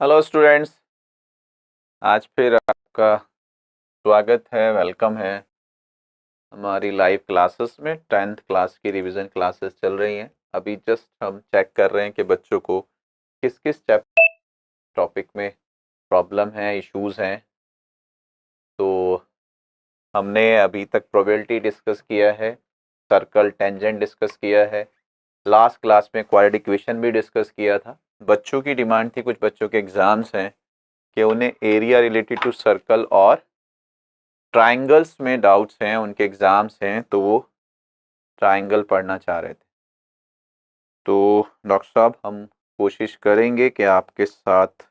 Hello students. आज फिर आपका स्वागत है, वेलकम है हमारी लाइव क्लासेस में। 10th क्लास की रिवीजन क्लासेस चल रही हैं। अभी जस्ट हम चेक कर रहे हैं कि बच्चों को किस किस टॉपिक में प्रॉब्लम है, इश्यूज हैं। तो हमने अभी तक प्रोबेबिलिटी डिस्कस किया है, सर्कल टेंजेंट डिस्कस किया है, लास्ट क्लास में क्वाड्रेटिक इक्वेशन भी डिस्कस किया था। बच्चों की डिमांड थी, कुछ बच्चों के एग्जाम्स हैं कि उन्हें एरिया रिलेटेड टू सर्कल और ट्राइंगल्स में डाउट्स हैं, उनके एग्जाम्स हैं, तो वो ट्राइंगल पढ़ना चाह रहे थे। तो डॉक्टर साहब, हम कोशिश करेंगे कि आपके साथ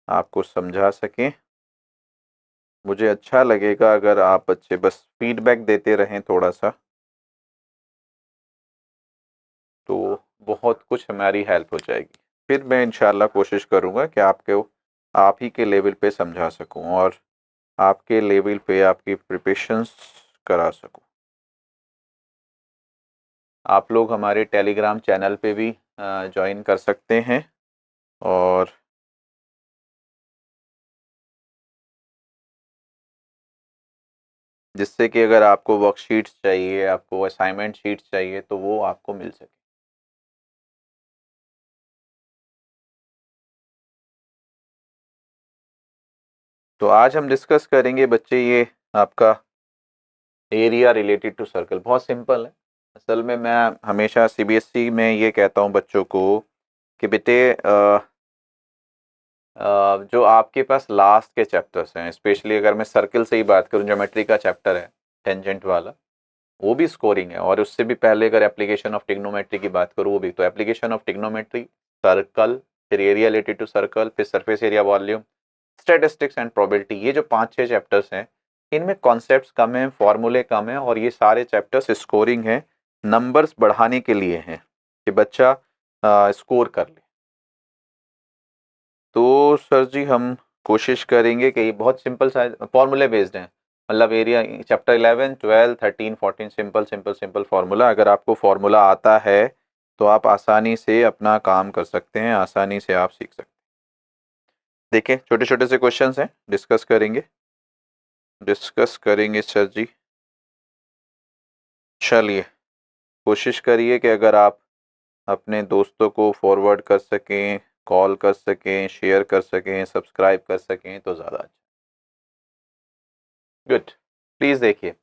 आपको समझा सकें। मुझे अच्छा लगेगा अगर आप बच्चे बस फीडबैक देते रहें थोड़ा सा, तो बहुत कुछ हमारी हेल्प हो जाएगी। फिर मैं इंशाल्लाह कोशिश करूँगा कि आप ही के लेवल पे समझा सकूँ और आपके लेवल पे आपकी प्रिपरेशंस करा सकूँ। आप लोग हमारे टेलीग्राम चैनल पे भी ज्वाइन कर सकते हैं और जिससे कि अगर आपको वर्कशीट्स चाहिए, आपको असाइनमेंट शीट्स चाहिए, तो वो आपको मिल सके। तो आज हम डिस्कस करेंगे बच्चे ये आपका एरिया रिलेटेड टू सर्कल। बहुत सिंपल है। असल में मैं हमेशा सीबीएसई में ये कहता हूँ बच्चों को कि बेटे जो आपके पास लास्ट के चैप्टर्स हैं, स्पेशली अगर मैं सर्कल से ही बात करूँ, ज्योमेट्री का चैप्टर है टेंजेंट वाला, वो भी स्कोरिंग है। और उससे भी पहले अगर एप्लीकेशन ऑफ टिग्नोमेट्री की बात करूँ, वो भी। तो एप्लीकेशन ऑफ टिग्नोमेट्री, सर्कल, फिर एरिया रिलेटेड टू सर्कल, फिर surface area volume, statistics and probability, ये जो 5-6 चैप्टर्स हैं, इनमें कॉन्सेप्ट्स कम हैं, फॉर्मूले कम हैं, और ये सारे चैप्टर्स स्कोरिंग हैं, नंबर्स बढ़ाने के लिए हैं कि बच्चा स्कोर कर ले। तो सर जी, हम कोशिश करेंगे कि ये बहुत सिंपल सा फॉर्मूले बेस्ड हैं। मतलब area chapter 11, 12, 13, 14 simple simple simple formula. अगर आपको फार्मूला आता है तो आप आसानी से अपना काम कर सकते हैं, आसानी से आप सीख सकते हैं। देखिए, छोटे छोटे से क्वेश्चंस हैं, डिस्कस करेंगे सर जी। चलिए, कोशिश करिए कि अगर आप अपने दोस्तों को फॉरवर्ड कर सकें, कॉल कर सकें, शेयर कर सकें, सब्सक्राइब कर सकें तो ज़्यादा अच्छा। गुड। प्लीज़ देखिए,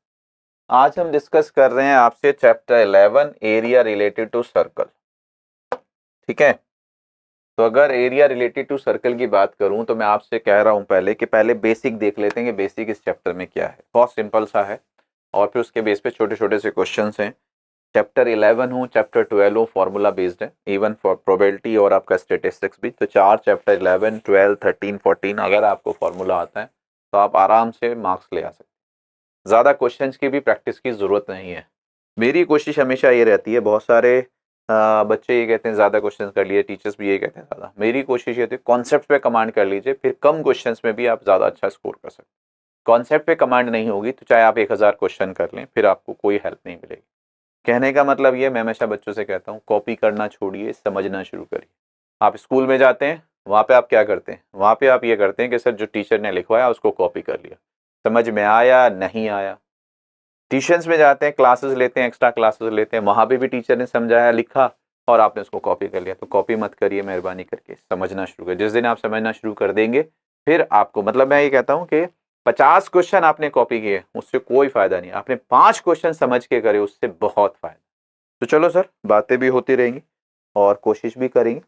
आज हम डिस्कस कर रहे हैं आपसे chapter 11, area related to circle. ठीक है। तो अगर एरिया रिलेटेड टू सर्कल की बात करूं तो मैं आपसे कह रहा हूं पहले कि पहले बेसिक देख लेते हैं कि बेसिक इस चैप्टर में क्या है। बहुत सिंपल सा है, और फिर उसके बेस पे छोटे छोटे से क्वेश्चंस हैं। चैप्टर 11 हो, चैप्टर 12 हो, फॉर्मूला बेस्ड है, इवन फॉर प्रोबेबिलिटी और आपका स्टेटिस्टिक्स भी। तो चार चैप्टर 11, 12, 13, 14 अगर आपको फॉर्मूला आता है तो आप आराम से मार्क्स ले आ सकते हैं। ज़्यादा क्वेश्चंस की भी प्रैक्टिस की ज़रूरत नहीं है। मेरी कोशिश हमेशा ये रहती है, बहुत सारे बच्चे ये कहते हैं ज़्यादा क्वेश्चंस कर लिए, टीचर्स भी ये कहते हैं ज़्यादा। मेरी कोशिश ये थी कॉन्सेप्ट पे कमांड कर लीजिए, फिर कम क्वेश्चंस में भी आप ज़्यादा अच्छा स्कोर कर सकते हैं। कॉन्सेप्ट पे कमांड नहीं होगी तो चाहे आप 1000 क्वेश्चन कर लें, फिर आपको कोई हेल्प नहीं मिलेगी। कहने का मतलब ये, मैं हमेशा बच्चों से कहता हूँ, कॉपी करना छोड़िए, समझना शुरू करिए। आप स्कूल में जाते हैं, वहाँ पे आप क्या करते हैं? वहाँ पे आप ये करते हैं कि सर जो टीचर ने लिखवाया उसको कॉपी कर लिया, समझ में आया नहीं आया। ट्यूशंस में जाते हैं, क्लासेस लेते हैं, एक्स्ट्रा क्लासेस लेते हैं, वहाँ पे भी टीचर ने समझाया, लिखा, और आपने उसको कॉपी कर लिया। तो कॉपी मत करिए, मेहरबानी करके समझना शुरू करिए। जिस दिन आप समझना शुरू कर देंगे, फिर आपको, मतलब मैं ये कहता हूँ कि 50 क्वेश्चन आपने कॉपी किए, उससे कोई फायदा नहीं। आपने 5 क्वेश्चन समझ के करे, उससे बहुत फायदा। तो चलो सर, बातें भी होती रहेंगी और कोशिश भी करेंगे।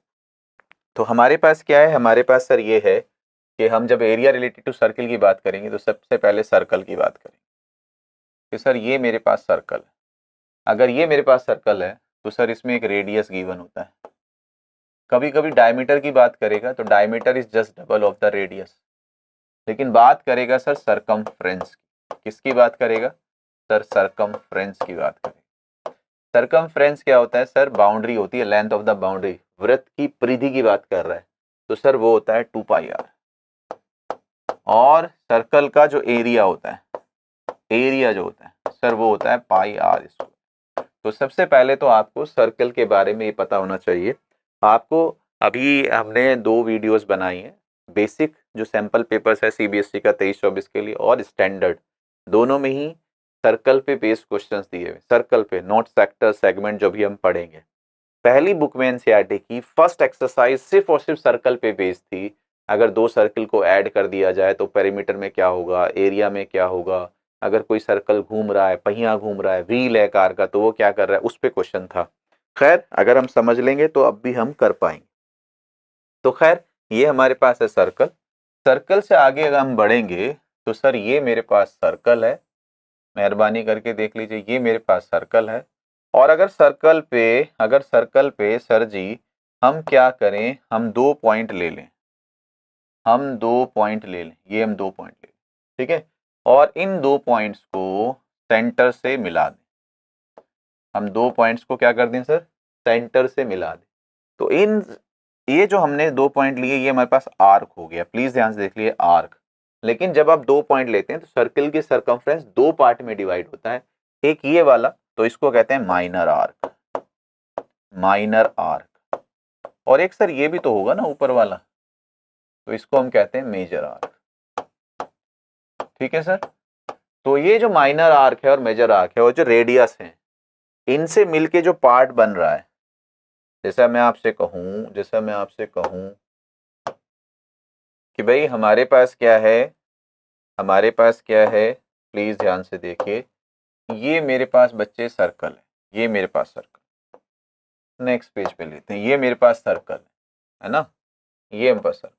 तो हमारे पास क्या है? हमारे पास सर ये है कि हम जब एरिया रिलेटेड टू सर्कल की बात करेंगे तो सबसे पहले सर्कल की बात करेंगे कि सर ये मेरे पास सर्कल है। अगर ये मेरे पास सर्कल है तो सर इसमें एक रेडियस गिवन होता है। कभी कभी डायमीटर की बात करेगा तो diameter is just double of the radius. लेकिन बात करेगा सर सरकमफ्रेंस की। किसकी बात करेगा? सर सरकमफ्रेंस की बात करेगा। सरकमफ्रेंस क्या होता है? सर बाउंड्री होती है, लेंथ ऑफ द बाउंड्री, वृत्त की परिधि की बात कर रहा है। तो सर वो होता है 2πr। और सर्कल का जो एरिया होता है, एरिया जो होता है सर, वो होता है πr²। तो सबसे पहले तो आपको सर्कल के बारे में ये पता होना चाहिए। आपको अभी हमने 2 वीडियोस बनाई हैं, बेसिक जो सैंपल पेपर्स है सीबीएसई का 23-24 के लिए और स्टैंडर्ड, दोनों में ही सर्कल पे बेस्ड क्वेश्चंस दिए हुए, सर्कल पे, नॉट सेक्टर सेगमेंट जो भी हम पढ़ेंगे। पहली बुक में एनसीईआरटी की फर्स्ट एक्सरसाइज सिर्फ और सिर्फ सर्कल पे बेस्ड थी। अगर 2 सर्कल को ऐड कर दिया जाए तो पेरीमीटर में क्या होगा, एरिया में क्या होगा, अगर कोई सर्कल घूम रहा है, पहिया घूम रहा है, व्हील है कार का, तो वो क्या कर रहा है, उस पे क्वेश्चन था। खैर अगर हम समझ लेंगे तो अब भी हम कर पाएंगे। तो खैर ये हमारे पास है सर्कल। सर्कल से आगे अगर हम बढ़ेंगे तो सर ये मेरे पास सर्कल है, मेहरबानी करके देख लीजिए, ये मेरे पास सर्कल है। और अगर सर्कल पे सर जी हम क्या करें, हम 2 पॉइंट ले लें, ये हम 2 पॉइंट ले लें, ठीक है। और इन 2 पॉइंट्स को सेंटर से मिला दें। हम 2 पॉइंट्स को क्या कर दें सर, सेंटर से मिला दें। तो ये जो हमने 2 पॉइंट लिए, ये हमारे पास आर्क हो गया। प्लीज ध्यान से देख लिए, आर्क। लेकिन जब आप 2 पॉइंट लेते हैं तो सर्कल की सरकमफ्रेंस 2 पार्ट में डिवाइड होता है। एक ये वाला, तो इसको कहते हैं माइनर आर्क, और एक सर ये भी तो होगा ना ऊपर वाला, तो इसको हम कहते हैं मेजर आर्क। ठीक है सर। तो ये जो माइनर आर्क है और मेजर आर्क है और जो रेडियस है, इनसे मिलके जो पार्ट बन रहा है, जैसा मैं आपसे कहूं कि भाई हमारे पास क्या है, प्लीज ध्यान से देखिए, ये मेरे पास बच्चे सर्कल है, ये मेरे पास सर्कल, नेक्स्ट पेज पे लेते हैं, ये मेरे पास सर्कल है ना, ये मेरे पास सर्कल,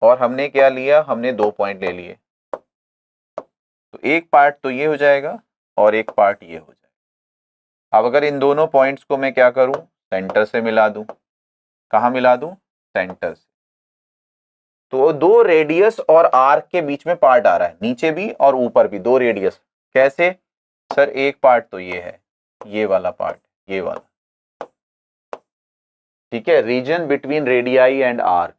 और हमने क्या लिया, हमने 2 पॉइंट ले लिए। तो एक पार्ट तो ये हो जाएगा और एक पार्ट ये हो जाएगा। अब अगर इन दोनों पॉइंट्स को मैं क्या करूं, सेंटर से मिला दूं। कहां मिला दूं, सेंटर से। तो 2 रेडियस और आर्क के बीच में पार्ट आ रहा है, नीचे भी और ऊपर भी 2 रेडियस। कैसे सर, एक पार्ट तो ये है, ये वाला पार्ट, ये वाला, ठीक है, region between radii and arc.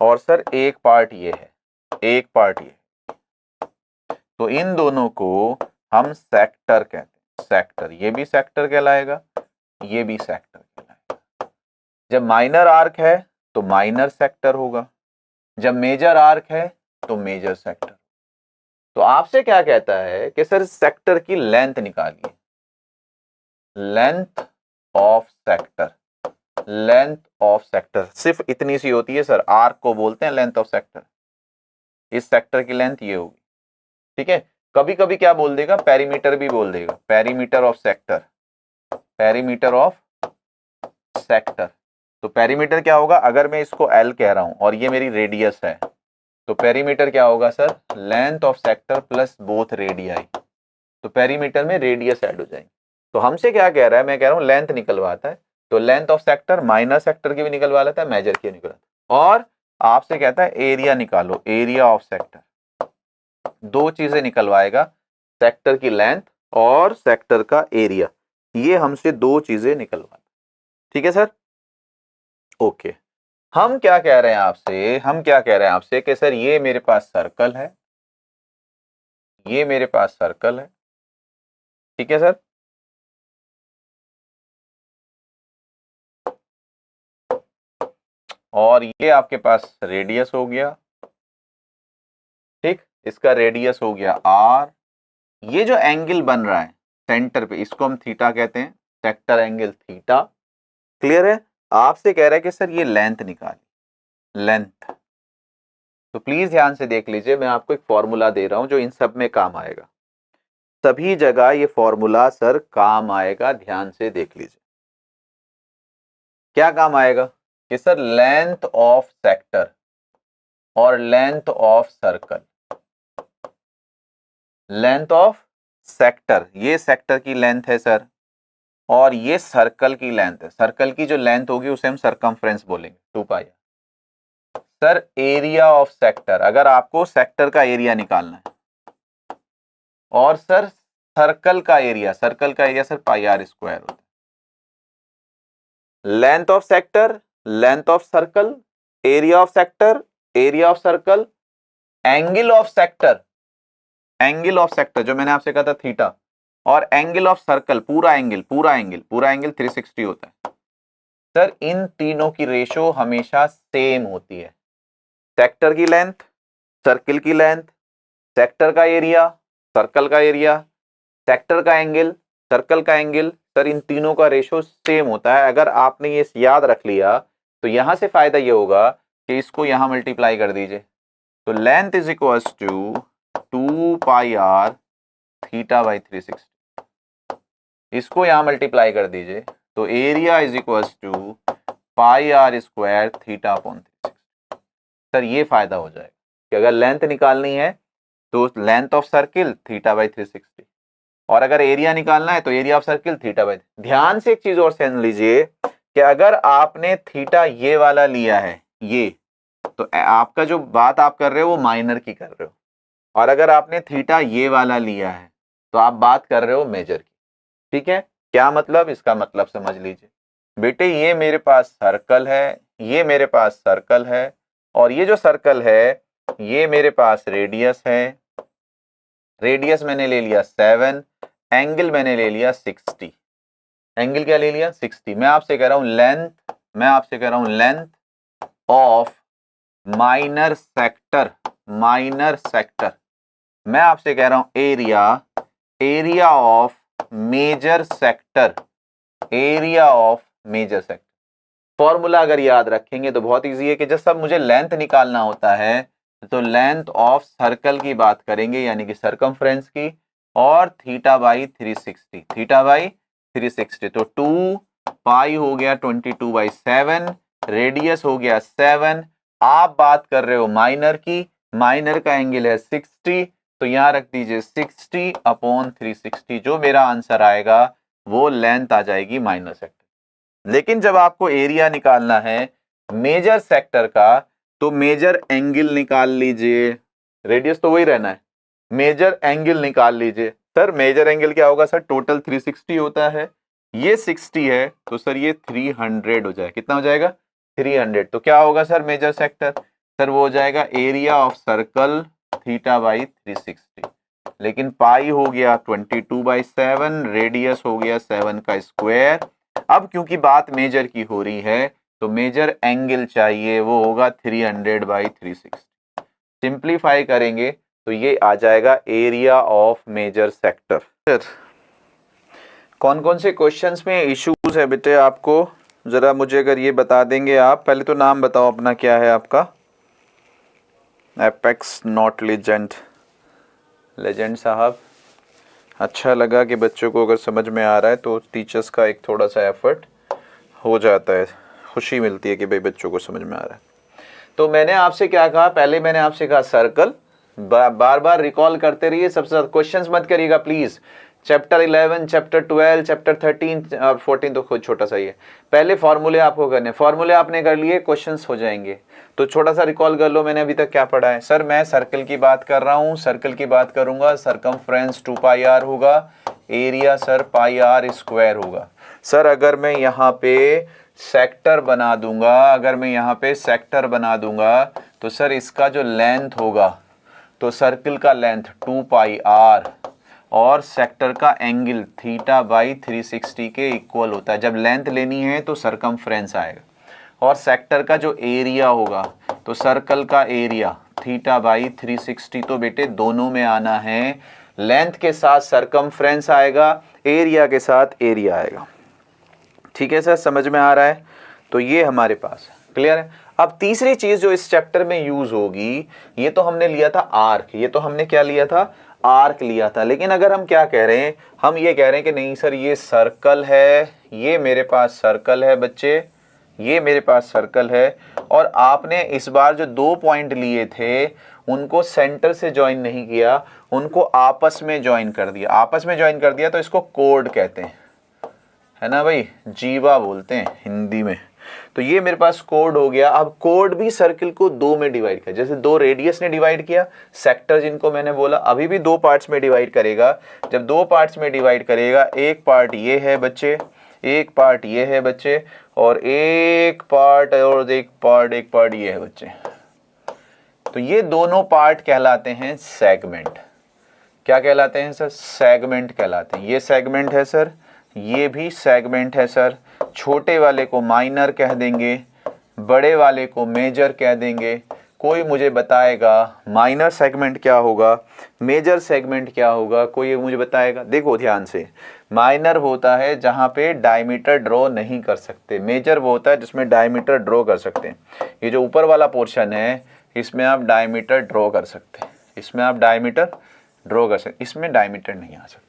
और सर एक पार्ट ये है, एक पार्ट ये। तो इन दोनों को हम सेक्टर कहते हैं, सेक्टर। ये भी सेक्टर कहलाएगा, ये भी सेक्टर कहलाएगा। जब माइनर आर्क है तो माइनर सेक्टर होगा, जब मेजर आर्क है तो मेजर सेक्टर। तो आपसे क्या कहता है कि सर सेक्टर की लेंथ निकालिए, length of sector. Length of sector सिर्फ इतनी सी होती है सर, आर्क को बोलते हैं लेंथ ऑफ सेक्टर। इस सेक्टर की लेंथ ये होगी, ठीक है। कभी कभी क्या बोल देगा, पेरीमीटर भी बोल देगा, perimeter of sector, perimeter of sector. तो पेरीमीटर क्या होगा, अगर मैं इसको L कह रहा हूं और ये मेरी रेडियस है, तो पेरीमीटर क्या होगा sir, length of sector plus both radii. तो पेरीमीटर में रेडियस ऐड हो जाएंगे। तो हमसे क्या कह रहा है, मैं कह रहा हूं लेंथ निकलवाता है, तो length of sector minor sector की भी निकलवा लेता है, मेजर की निकलवाता है। और आपसे कहता है एरिया निकालो, एरिया ऑफ सेक्टर। 2 चीजें निकलवाएगा, सेक्टर की लेंथ और सेक्टर का एरिया। ये हमसे 2 चीजें निकलवा, ठीक है सर। ओके, हम क्या कह रहे हैं आपसे कि सर ये मेरे पास सर्कल है, ये मेरे पास सर्कल है, ठीक है सर। और ये आपके पास रेडियस हो गया, ठीक, इसका रेडियस हो गया r। ये जो एंगल बन रहा है सेंटर पे, इसको हम थीटा कहते हैं, सेक्टर एंगल थीटा। क्लियर है। आपसे कह रहा है कि सर ये लेंथ निकालिए, लेंथ। तो प्लीज ध्यान से देख लीजिए, मैं आपको एक फॉर्मूला दे रहा हूं जो इन सब में काम आएगा, सभी जगह ये फॉर्मूला सर काम आएगा। ध्यान से देख लीजिए क्या काम आएगा, कि सर लेंथ ऑफ सेक्टर और length of circle, length of sector, ये सेक्टर की लेंथ है सर, और ये सर्कल की लेंथ है। सर्कल की जो लेंथ होगी उसे हम सरकमफ्रेंस बोलेंगे, 2 pi. Sir area of sector, अगर आपको सेक्टर का एरिया निकालना है, और सर सर्कल का area sir pi are square होता है। Length of sector, length of circle, area of sector, area of circle, angle of sector, angle of sector जो मैंने आपसे कहा था थीटा, और एंगल ऑफ सर्कल, पूरा एंगल 360 होता है। सर इन तीनों की रेशो हमेशा सेम होती है। सेक्टर की लेंथ, सर्किल की लेंथ, सेक्टर का एरिया, सर्कल का एरिया, सेक्टर का एंगल, सर्कल का एंगल, सर इन तीनों का रेशो सेम होता है। अगर आपने ये याद रख लिया तो यहां से फायदा ये होगा कि इसको यहां मल्टीप्लाई कर दीजिए, तो length is equal to 2 pi r theta by 360, इसको यहां मल्टीप्लाई कर दीजिए तो area is equal to pi are square theta upon 360। Sir ये फायदा हो जाएगा कि अगर लेंथ निकालनी है तो length of circle theta by 360, और अगर एरिया निकालना है तो area of circle theta by. ध्यान से एक चीज और समझ लीजिए कि अगर आपने थीटा ये वाला लिया है ये, तो आपका जो बात आप कर रहे हो वो माइनर की कर रहे हो, और अगर आपने थीटा ये वाला लिया है तो आप बात कर रहे हो मेजर की। ठीक है, क्या मतलब, इसका मतलब समझ लीजिए बेटे, ये मेरे पास सर्कल है, ये मेरे पास सर्कल है, और ये जो सर्कल है ये मेरे पास रेडियस है। रेडियस मैंने ले लिया 7, एंगल मैंने ले लिया 60। एंगल क्या ले लिया 60। मैं आपसे कह रहा हूं लेंथ, मैं आपसे कह रहा हूं length of minor sector, minor sector. मैं आपसे कह रहा हूं area, area of major sector, area of major sector. Formula अगर याद रखेंगे तो बहुत इजी है कि जब सब मुझे लेंथ निकालना होता है तो लेंथ ऑफ सर्कल की बात करेंगे यानी कि सर्कमफ्रेंस की, और थीटा बाई 360, थीटा बाई 360, तो 2 पाई हो गया 22/7, रेडियस हो गया 7। आप बात कर रहे हो माइनर की, माइनर का एंगल है 60, तो यहां रख दीजिए 60 अपॉन 360, जो मेरा आंसर आएगा वो लेंथ आ जाएगी माइनर सेक्टर। लेकिन जब आपको एरिया निकालना है मेजर सेक्टर का तो मेजर एंगल निकाल लीजिए, रेडियस तो वही रहना है, मेजर एंगल निकाल लीजिए। सर मेजर एंगल क्या होगा सर, टोटल 360 होता है, ये 60 है तो सर ये 300 हो जाएगा। कितना हो जाएगा 300, तो क्या होगा सर मेजर सेक्टर, सर वो हो जाएगा area of circle theta by 360। लेकिन पाई हो गया 22/7, रेडियस हो गया 7 का स्क्वायर। अब क्योंकि बात मेजर की हो रही है तो मेजर एंगल चाहिए, वो होगा 300/360। सिंप्लीफाई करेंगे तो ये आ जाएगा एरिया ऑफ मेजर सेक्टर। कौन कौन से क्वेश्चंस में इश्यूज है बेटे आपको, जरा मुझे अगर ये बता देंगे आप। पहले तो नाम बताओ अपना, क्या है आपका? Apex not legend. लेजेंड साहब, अच्छा लगा कि बच्चों को अगर समझ में आ रहा है तो टीचर्स का एक थोड़ा सा एफर्ट हो जाता है, खुशी मिलती है कि भाई बच्चों को समझ में आ रहा है। तो मैंने आपसे क्या कहा, पहले मैंने आपसे कहा सर्कल, बार बार रिकॉल करते रहिए। सबसे ज्यादा क्वेश्चंस मत करिएगा प्लीज। चैप्टर 11, चैप्टर 12, चैप्टर 13 और 14 तो खुद छोटा सा ही है। पहले फॉर्मूले आपको करने, फॉर्मूले आपने कर लिए, क्वेश्चंस हो जाएंगे। तो छोटा सा रिकॉल कर लो, मैंने अभी तक क्या पढ़ा है। सर मैं सर्कल की बात कर रहा हूँ, सर्कल की बात करूंगा, सरकमफ्रेंस 2 पाई आर होगा, area sir pi are square होगा। सर अगर मैं यहाँ पे सेक्टर बना दूंगा, अगर मैं यहाँ पे सेक्टर बना दूंगा तो सर इसका जो लेंथ होगा, तो सर्किल का लेंथ 2 पाई आर और सेक्टर का एंगल थीटा बाई 360 के इक्वल होता है। जब लेंथ लेनी है तो सरकमफ्रेंस आएगा, और सेक्टर का जो एरिया होगा तो सर्कल का एरिया थीटा बाई 360, तो बेटे दोनों में आना है, लेंथ के साथ सरकमफ्रेंस आएगा, एरिया के साथ एरिया आएगा। ठीक है सर, समझ में आ रहा है? तो ये हमारे पास क्लियर है। अब तीसरी चीज जो इस चैप्टर में यूज होगी, ये तो हमने लिया था आर्क, ये तो हमने क्या लिया था, आर्क लिया था। लेकिन अगर हम क्या कह रहे हैं, हम ये कह रहे हैं कि नहीं सर ये सर्कल है, ये मेरे पास सर्कल है बच्चे, ये मेरे पास सर्कल है, और आपने इस बार जो 2 पॉइंट लिए थे उनको सेंटर से ज्वाइन नहीं किया, उनको आपस में ज्वाइन कर दिया। आपस में ज्वाइन कर दिया तो इसको कोड कहते हैं, है ना भाई, जीवा बोलते हैं हिंदी में। तो ये मेरे पास कोड हो गया। अब कोड भी सर्किल को 2 में डिवाइड किया, जैसे 2 रेडियस ने डिवाइड किया, सेक्टर जिनको मैंने बोला अभी भी 2 पार्ट्स में डिवाइड करेगा। जब 2 पार्ट्स में डिवाइड करेगा, एक पार्ट ये है बच्चे, एक पार्ट ये है बच्चे, और एक पार्ट ये है बच्चे। तो ये दोनों पार्ट कहलाते हैं सेगमेंट। क्या कहलाते हैं सर? सेगमेंट कहलाते हैं। ये सेगमेंट है सर, ये भी सेगमेंट है सर। छोटे वाले को माइनर कह देंगे, बड़े वाले को मेजर कह देंगे। कोई मुझे बताएगा माइनर सेगमेंट क्या होगा, मेजर सेगमेंट क्या होगा, कोई मुझे बताएगा। देखो ध्यान से, माइनर होता है जहाँ पे डायमीटर ड्रॉ नहीं कर सकते, मेजर वो होता है जिसमें डायमीटर ड्रॉ कर सकते हैं। ये जो ऊपर वाला पोर्शन है इसमें आप डायमीटर ड्रॉ कर सकते हैं, इसमें आप डायमीटर ड्रॉ कर सकते, इसमें डायमीटर नहीं आ सकता।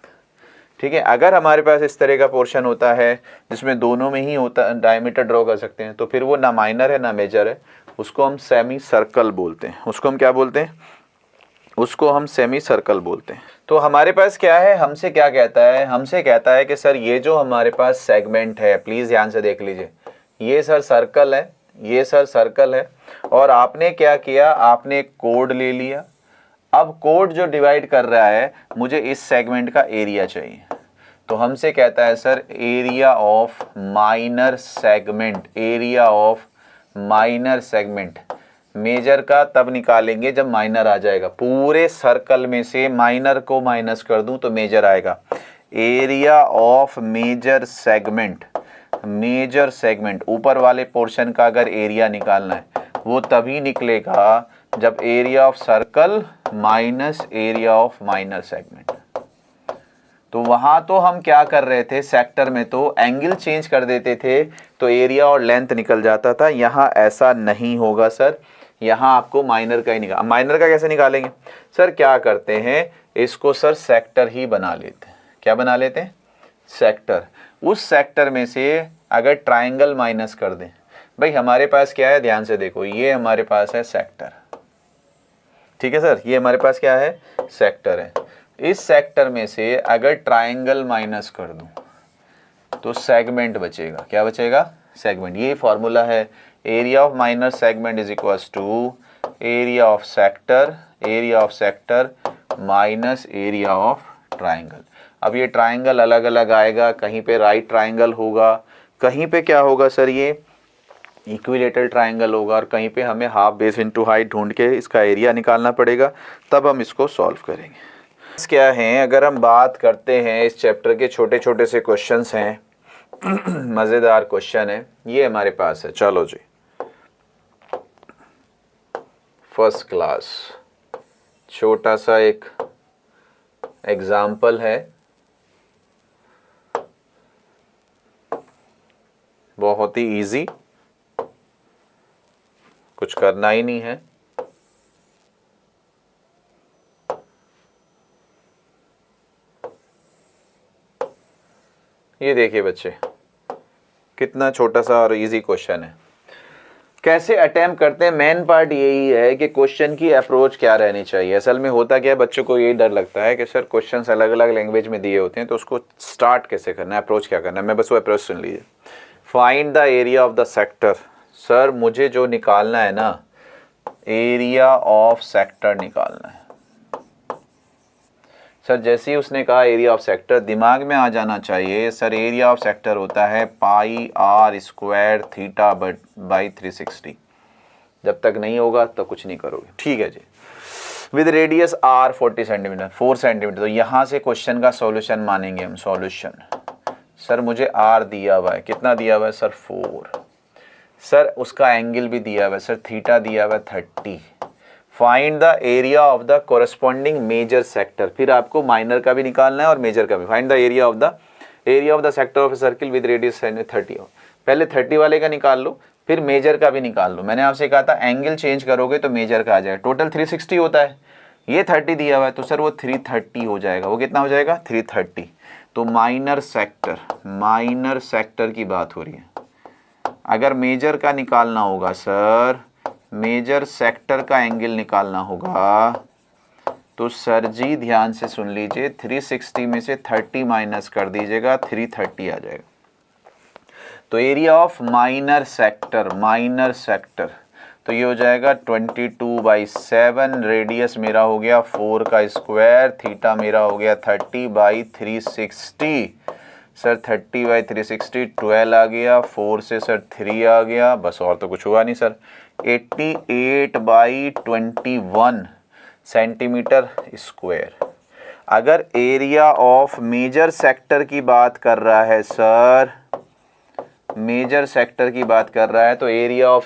ठीक है, अगर हमारे पास इस तरह का पोर्शन होता है जिसमें दोनों में ही होता डायमीटर ड्रॉ कर सकते हैं, तो फिर वो ना माइनर है ना मेजर है, उसको हम सेमी सर्कल बोलते हैं। उसको हम क्या बोलते हैं? उसको हम सेमी सर्कल बोलते हैं। तो हमारे पास क्या है, हमसे क्या कहता है, हमसे कहता है कि सर ये जो हमारे पास सेगमेंट है, प्लीज़ ध्यान से देख लीजिए, ये सर सर्कल है, ये सर सर्कल है, और आपने क्या किया, आपने एक कोड ले लिया। अब कोड जो डिवाइड कर रहा है, मुझे इस सेगमेंट का एरिया चाहिए, तो हमसे कहता है sir area of minor segment, area of minor segment. Major का तब निकालेंगे जब माइनर आ जाएगा, पूरे सर्कल में से माइनर को माइनस कर दूं तो मेजर आएगा। Area of major segment, major segment ऊपर वाले पोर्शन का अगर एरिया निकालना है वो तभी निकलेगा जब area of circle minus area of minor segment. तो वहां तो हम क्या कर रहे थे, सेक्टर में तो एंगल चेंज कर देते थे तो एरिया और लेंथ निकल जाता था। यहाँ ऐसा नहीं होगा सर, यहाँ आपको माइनर का ही निकाल। माइनर का कैसे निकालेंगे सर? क्या करते हैं, इसको सर सेक्टर ही बना लेते हैं। क्या बना लेते हैं? सेक्टर। उस सेक्टर में से अगर ट्राइंगल माइनस कर दें, भाई हमारे पास क्या है, ध्यान से देखो, ये हमारे पास है सेक्टर, ठीक है सर, ये हमारे पास क्या है, सेक्टर है। इस सेक्टर में से अगर ट्राइंगल माइनस कर दूं तो सेगमेंट बचेगा। क्या बचेगा? सेगमेंट। ये फॉर्मूला है, area of minor segment is equals to area of sector, area of sector minus area of triangle. अब ये ट्राइंगल अलग अलग आएगा, कहीं पे राइट ट्राइंगल होगा, कहीं पे क्या होगा सर, ये इक्विलेटरल ट्राइंगल होगा, और कहीं पे हमें हाफ बेस इनटू हाइट ढूंढ के इसका एरिया निकालना पड़ेगा, तब हम इसको सॉल्व करेंगे। क्या हैं, अगर हम बात करते हैं इस चैप्टर के छोटे छोटे से क्वेश्चंस हैं, मज़ेदार क्वेश्चन है, ये हमारे पास है। चलो जी, फर्स्ट क्लास छोटा सा एक एग्जाम्पल है, बहुत ही इजी, कुछ करना ही नहीं है। ये देखिए बच्चे, कितना छोटा सा और इजी क्वेश्चन है। कैसे अटेम्प्ट करते हैं, मेन पार्ट यही है कि क्वेश्चन की अप्रोच क्या रहनी चाहिए। असल में होता क्या है, बच्चों को यही डर लगता है कि सर क्वेश्चंस अलग अलग लैंग्वेज में दिए होते हैं, तो उसको स्टार्ट कैसे करना है, अप्रोच क्या करना है। मैं बस वो अप्रोच सुन लीजिए। Find the area of the sector. Sir मुझे जो निकालना है ना, एरिया ऑफ सेक्टर निकालना है। सर जैसे ही उसने कहा एरिया ऑफ सेक्टर, दिमाग में आ जाना चाहिए सर एरिया ऑफ सेक्टर होता है pi are square theta by 360। जब तक नहीं होगा तब कुछ नहीं करोगे, ठीक है जी। With radius R 40 centimetre, 4 centimetre. तो यहाँ से क्वेश्चन का सॉल्यूशन मानेंगे हम। सॉल्यूशन, सर मुझे आर दिया हुआ है, कितना दिया हुआ है सर 4। सर उसका एंगल भी दिया हुआ है सर, थीटा दिया हुआ है 30। Find the area of the corresponding major sector. फिर आपको माइनर का भी निकालना है और मेजर का भी। Find the area of the sector of a circle with radius 30। पहले 30 वाले का निकाल लो, फिर मेजर का भी निकाल लो। मैंने आपसे कहा था एंगल चेंज करोगे तो मेजर का आ जाएगा। टोटल 360 होता है, ये 30 दिया हुआ है तो सर वो 330 हो जाएगा। वो कितना हो जाएगा? 330। तो माइनर सेक्टर की बात हो रही है। अगर मेजर का निकालना होगा सर, मेजर सेक्टर का एंगल निकालना होगा, तो सर जी ध्यान से सुन लीजिए, 360 में से 30 माइनस कर दीजिएगा, 330 आ जाएगा। तो एरिया ऑफ माइनर सेक्टर तो ये हो जाएगा 22/7। रेडियस मेरा हो गया 4 का स्क्वायर, थीटा मेरा हो गया 30/360। सर 30/360 12 आ गया, 4 से सर 3 आ गया, बस और तो कुछ हुआ नहीं सर। 88/21 centimetre square. अगर एरिया ऑफ मेजर सेक्टर की बात कर रहा है सर, मेजर सेक्टर की बात कर रहा है तो area of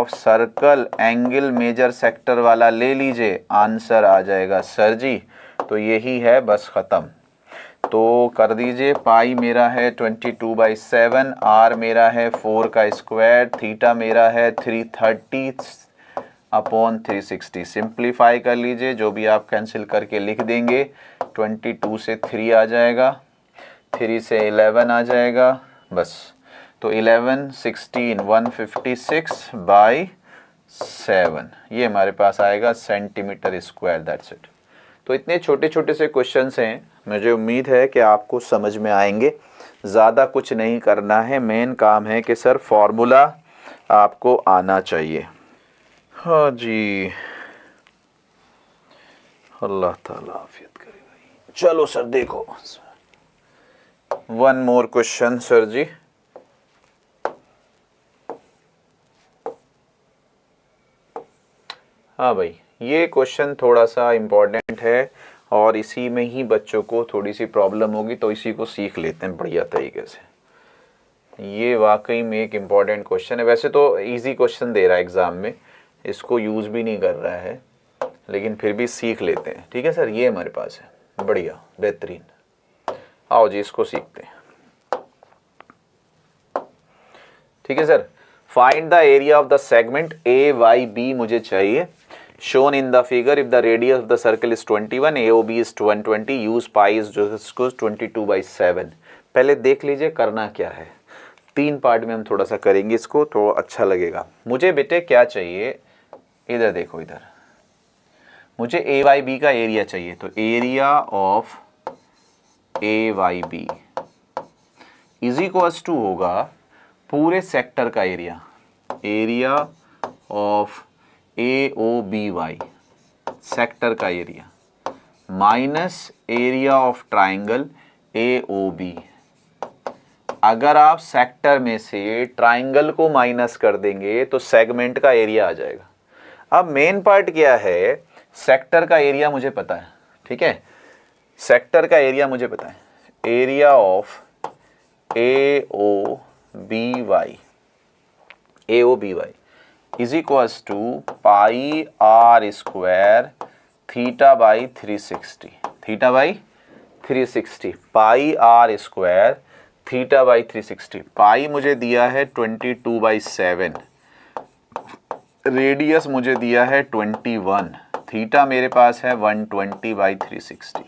circle angle measure sector वाला ले लीजिए, आंसर आ जाएगा सर जी। तो यही है, बस ख़त्म। तो कर दीजिए, पाई मेरा है 22/7, आर मेरा है 4 का स्क्वायर, थीटा मेरा है 330/360। सिंप्लीफाई कर लीजिए, जो भी आप कैंसिल करके लिख देंगे। 22 से 3 आ जाएगा, 3 से 11 आ जाएगा, बस। तो 11, 16, 156/7 ये हमारे पास आएगा सेंटीमीटर स्क्वायर, दैट्स इट। तो इतने छोटे छोटे से क्वेश्चंस हैं, मुझे उम्मीद है कि आपको समझ में आएंगे। ज़्यादा कुछ नहीं करना है, मेन काम है कि सर फॉर्मूला आपको आना चाहिए। हाँ जी, अल्लाह ताला आफियत करे भाई। चलो सर देखो, वन मोर क्वेश्चन सर जी। हाँ भाई, ये क्वेश्चन थोड़ा सा इम्पोर्टेंट है और इसी में ही बच्चों को थोड़ी सी प्रॉब्लम होगी, तो इसी को सीख लेते हैं बढ़िया तरीके से। ये वाकई में एक इम्पॉर्टेंट क्वेश्चन है। वैसे तो इजी क्वेश्चन दे रहा है एग्ज़ाम में, इसको यूज़ भी नहीं कर रहा है, लेकिन फिर भी सीख लेते हैं। ठीक है सर, ये हमारे पास है, बढ़िया बेहतरीन। आओ जी, इसको सीखते हैं। ठीक है sir, find the area of the segment AYB मुझे चाहिए। shown in the figure if the radius of the circle is 21, AOB is 120, use pi is जो 22/7। पहले देख लीजिए करना क्या है। 3 पार्ट में हम थोड़ा सा करेंगे इसको, तो अच्छा लगेगा। मुझे बेटे क्या चाहिए, इधर देखो, इधर मुझे AYB का एरिया चाहिए। तो area of AYB is equals to होगा पूरे सेक्टर का area, area of AOBY sector का area minus area of triangle AOB। अगर आप सेक्टर में से ट्राइंगल को माइनस कर देंगे तो सेगमेंट का एरिया आ जाएगा। अब मेन पार्ट क्या है, सेक्टर का एरिया मुझे पता है। ठीक है, सेक्टर का एरिया मुझे पता है, area of AOBY is equals to pi are square θ/360, θ/360, pi are square θ/360। Pi मुझे दिया है 22/7, रेडियस मुझे दिया है 21, थीटा मेरे पास है 120/360।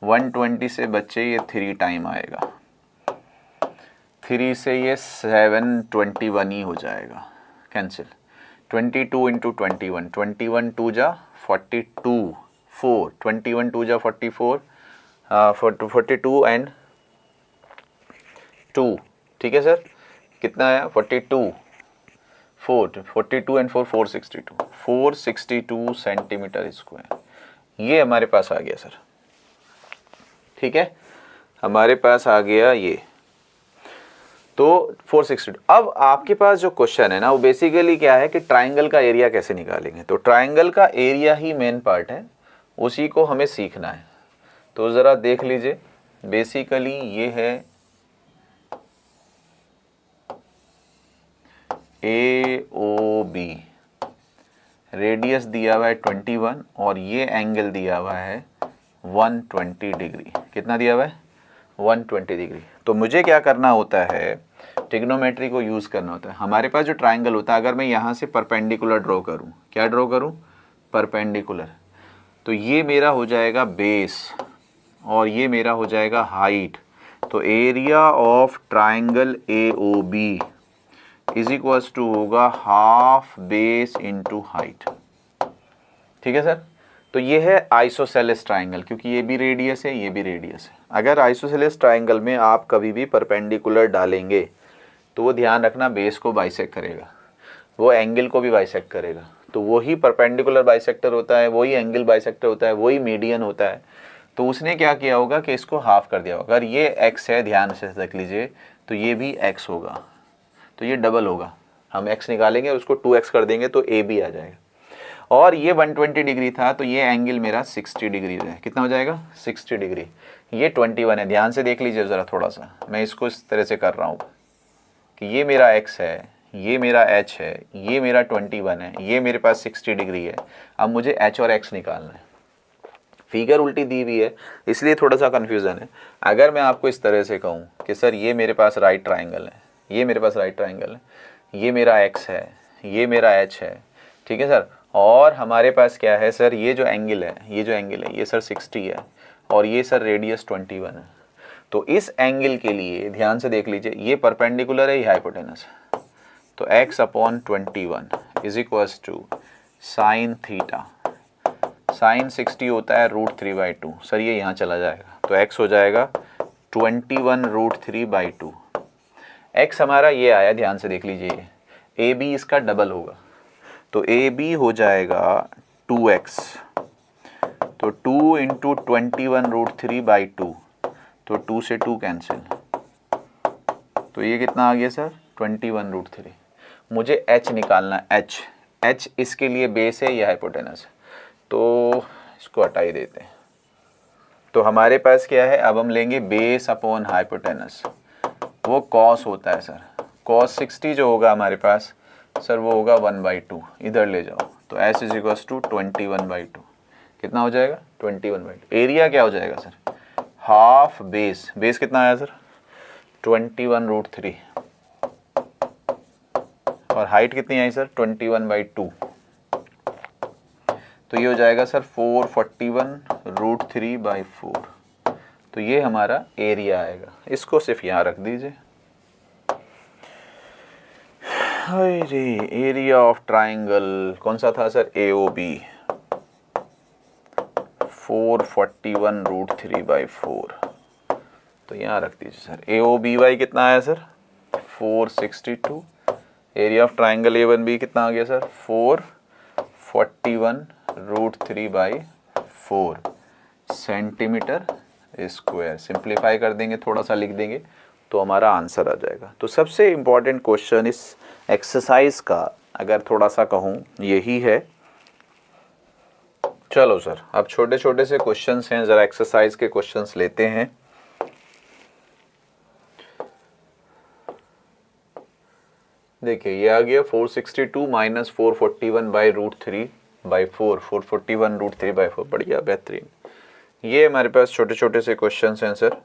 120 से बच्चे ये 3 टाइम आएगा, 3 से ये 721 ही हो जाएगा, कैंसिल। 22 इंटू 21, 21 2 जा 42, 4, 21 2 जा 44, 42 एंड 2। ठीक है सर, कितना आया 42, 4, 42 एंड 4, 462 सेंटीमीटर स्क्वायर। ये हमारे पास आ गया सर। ठीक है, हमारे पास आ गया ये, तो 462। अब आपके पास जो क्वेश्चन है ना, वो बेसिकली क्या है कि ट्राइंगल का एरिया कैसे निकालेंगे। तो ट्राइंगल का एरिया ही मेन पार्ट है, उसी को हमें सीखना है। तो ज़रा देख लीजिए, बेसिकली ये है AOB, रेडियस दिया हुआ है 21 और ये एंगल दिया हुआ है 120 डिग्री। कितना दिया हुआ है 120 डिग्री। तो मुझे क्या करना होता है, ट्रिग्नोमेट्री को यूज़ करना होता है। हमारे पास जो ट्राइंगल होता है, अगर मैं यहाँ से परपेंडिकुलर ड्रॉ करूँ, क्या ड्रॉ करूँ, परपेंडिकुलर, तो ये मेरा हो जाएगा बेस और ये मेरा हो जाएगा हाइट। तो area of triangle AOB is equals to होगा हाफ बेस इंटू हाइट। ठीक है सर, तो ये है आइसोसेलेस ट्राइंगल, क्योंकि ये भी रेडियस है, ये भी रेडियस है। अगर आइसोसेलेस ट्राइंगल में आप कभी भी परपेंडिकुलर डालेंगे तो वो ध्यान रखना बेस को बाइसेक्ट करेगा, वो एंगल को भी बाइसेक्ट करेगा। तो वही परपेंडिकुलर बाइसेक्टर होता है, वही एंगल बाइसेक्टर होता है, वही मीडियन होता है। तो उसने क्या किया होगा कि इसको हाफ कर दिया होगा। अगर ये x है, ध्यान से देख लीजिए, तो ये भी x होगा, तो ये डबल होगा। हम x निकालेंगे और उसको 2x कर देंगे तो AB आ जाएगा। और ये 120 डिग्री था, तो ये एंगल मेरा 60 डिग्री है। कितना हो जाएगा? 60 डिग्री। ये 21 है, ध्यान से देख लीजिए ज़रा थोड़ा सा, मैं इसको इस तरह से कर रहा हूँ कि ये मेरा x है, ये मेरा h है, ये मेरा 21 है, ये मेरे पास 60 डिग्री है। अब मुझे h और x निकालना है। फिगर उल्टी दी हुई है इसलिए थोड़ा सा कन्फ्यूज़न है। अगर मैं आपको इस तरह से कहूँ कि सर ये मेरे पास राइट ट्राइंगल है, ये मेरे पास राइट ट्राइंगल है, ये मेरा x है, ये मेरा h है, ठीक है सर, और हमारे पास क्या है सर, ये जो एंगल है, ये जो एंगल है ये सर 60 है और ये सर रेडियस 21 है। तो इस एंगल के लिए ध्यान से देख लीजिए, ये परपेंडिकुलर है, ये हाइपोटेनस है। तो x upon 21 is equals to sine theta, sine 60 होता है √3/2। सर ये यहाँ चला जाएगा, तो x हो जाएगा 21 √3/2। x हमारा ये आया, ध्यान से देख लीजिए, ए बी इसका डबल होगा, तो ए बी हो जाएगा 2x, तो 2 इंटू 21 √3/2, तो 2 से 2 कैंसिल, तो ये कितना आ गया सर 21 √3। मुझे h निकालना, h इसके लिए बेस है, ये हाइपोटेनस है, तो इसको हटा ही देते हैं। तो हमारे पास क्या है, अब हम लेंगे बेस अपॉन हाइपोटेनस, वो कॉस होता है सर, कॉस 60 जो होगा हमारे पास सर वो होगा 1/2, इधर ले जाओ, तो s इज इक्वल टू 21/2। कितना हो जाएगा 21/2। एरिया क्या हो जाएगा सर, हाफ बेस, बेस कितना आया सर 21 √3, और हाइट कितनी आई सर 21/2, तो ये हो जाएगा सर 441 √3/4। तो ये हमारा एरिया आएगा, इसको सिर्फ यहाँ रख दीजिए। अरे एरिया ऑफ ट्राइंगल कौन सा था सर, AOB, 441 √3/4, तो यहाँ रख दीजिए सर। AOBY कितना आया sir 462, area of triangle A1B कितना आ गया सर 441 √3/4 सेंटीमीटर स्क्वायर। सिंप्लीफाई कर देंगे, थोड़ा सा लिख देंगे तो हमारा आंसर आ जाएगा। तो सबसे इम्पॉर्टेंट क्वेश्चन इस एक्सरसाइज का अगर थोड़ा सा कहूँ यही है। चलो सर अब छोटे छोटे से क्वेश्चंस हैं, ज़रा एक्सरसाइज के क्वेश्चंस लेते हैं। देखिए ये आ गया 462 माइनस 441/√3/4, 441 √3/4, बढ़िया बेहतरीन। ये हमारे पास छोटे छोटे से क्वेश्चंस हैं सर।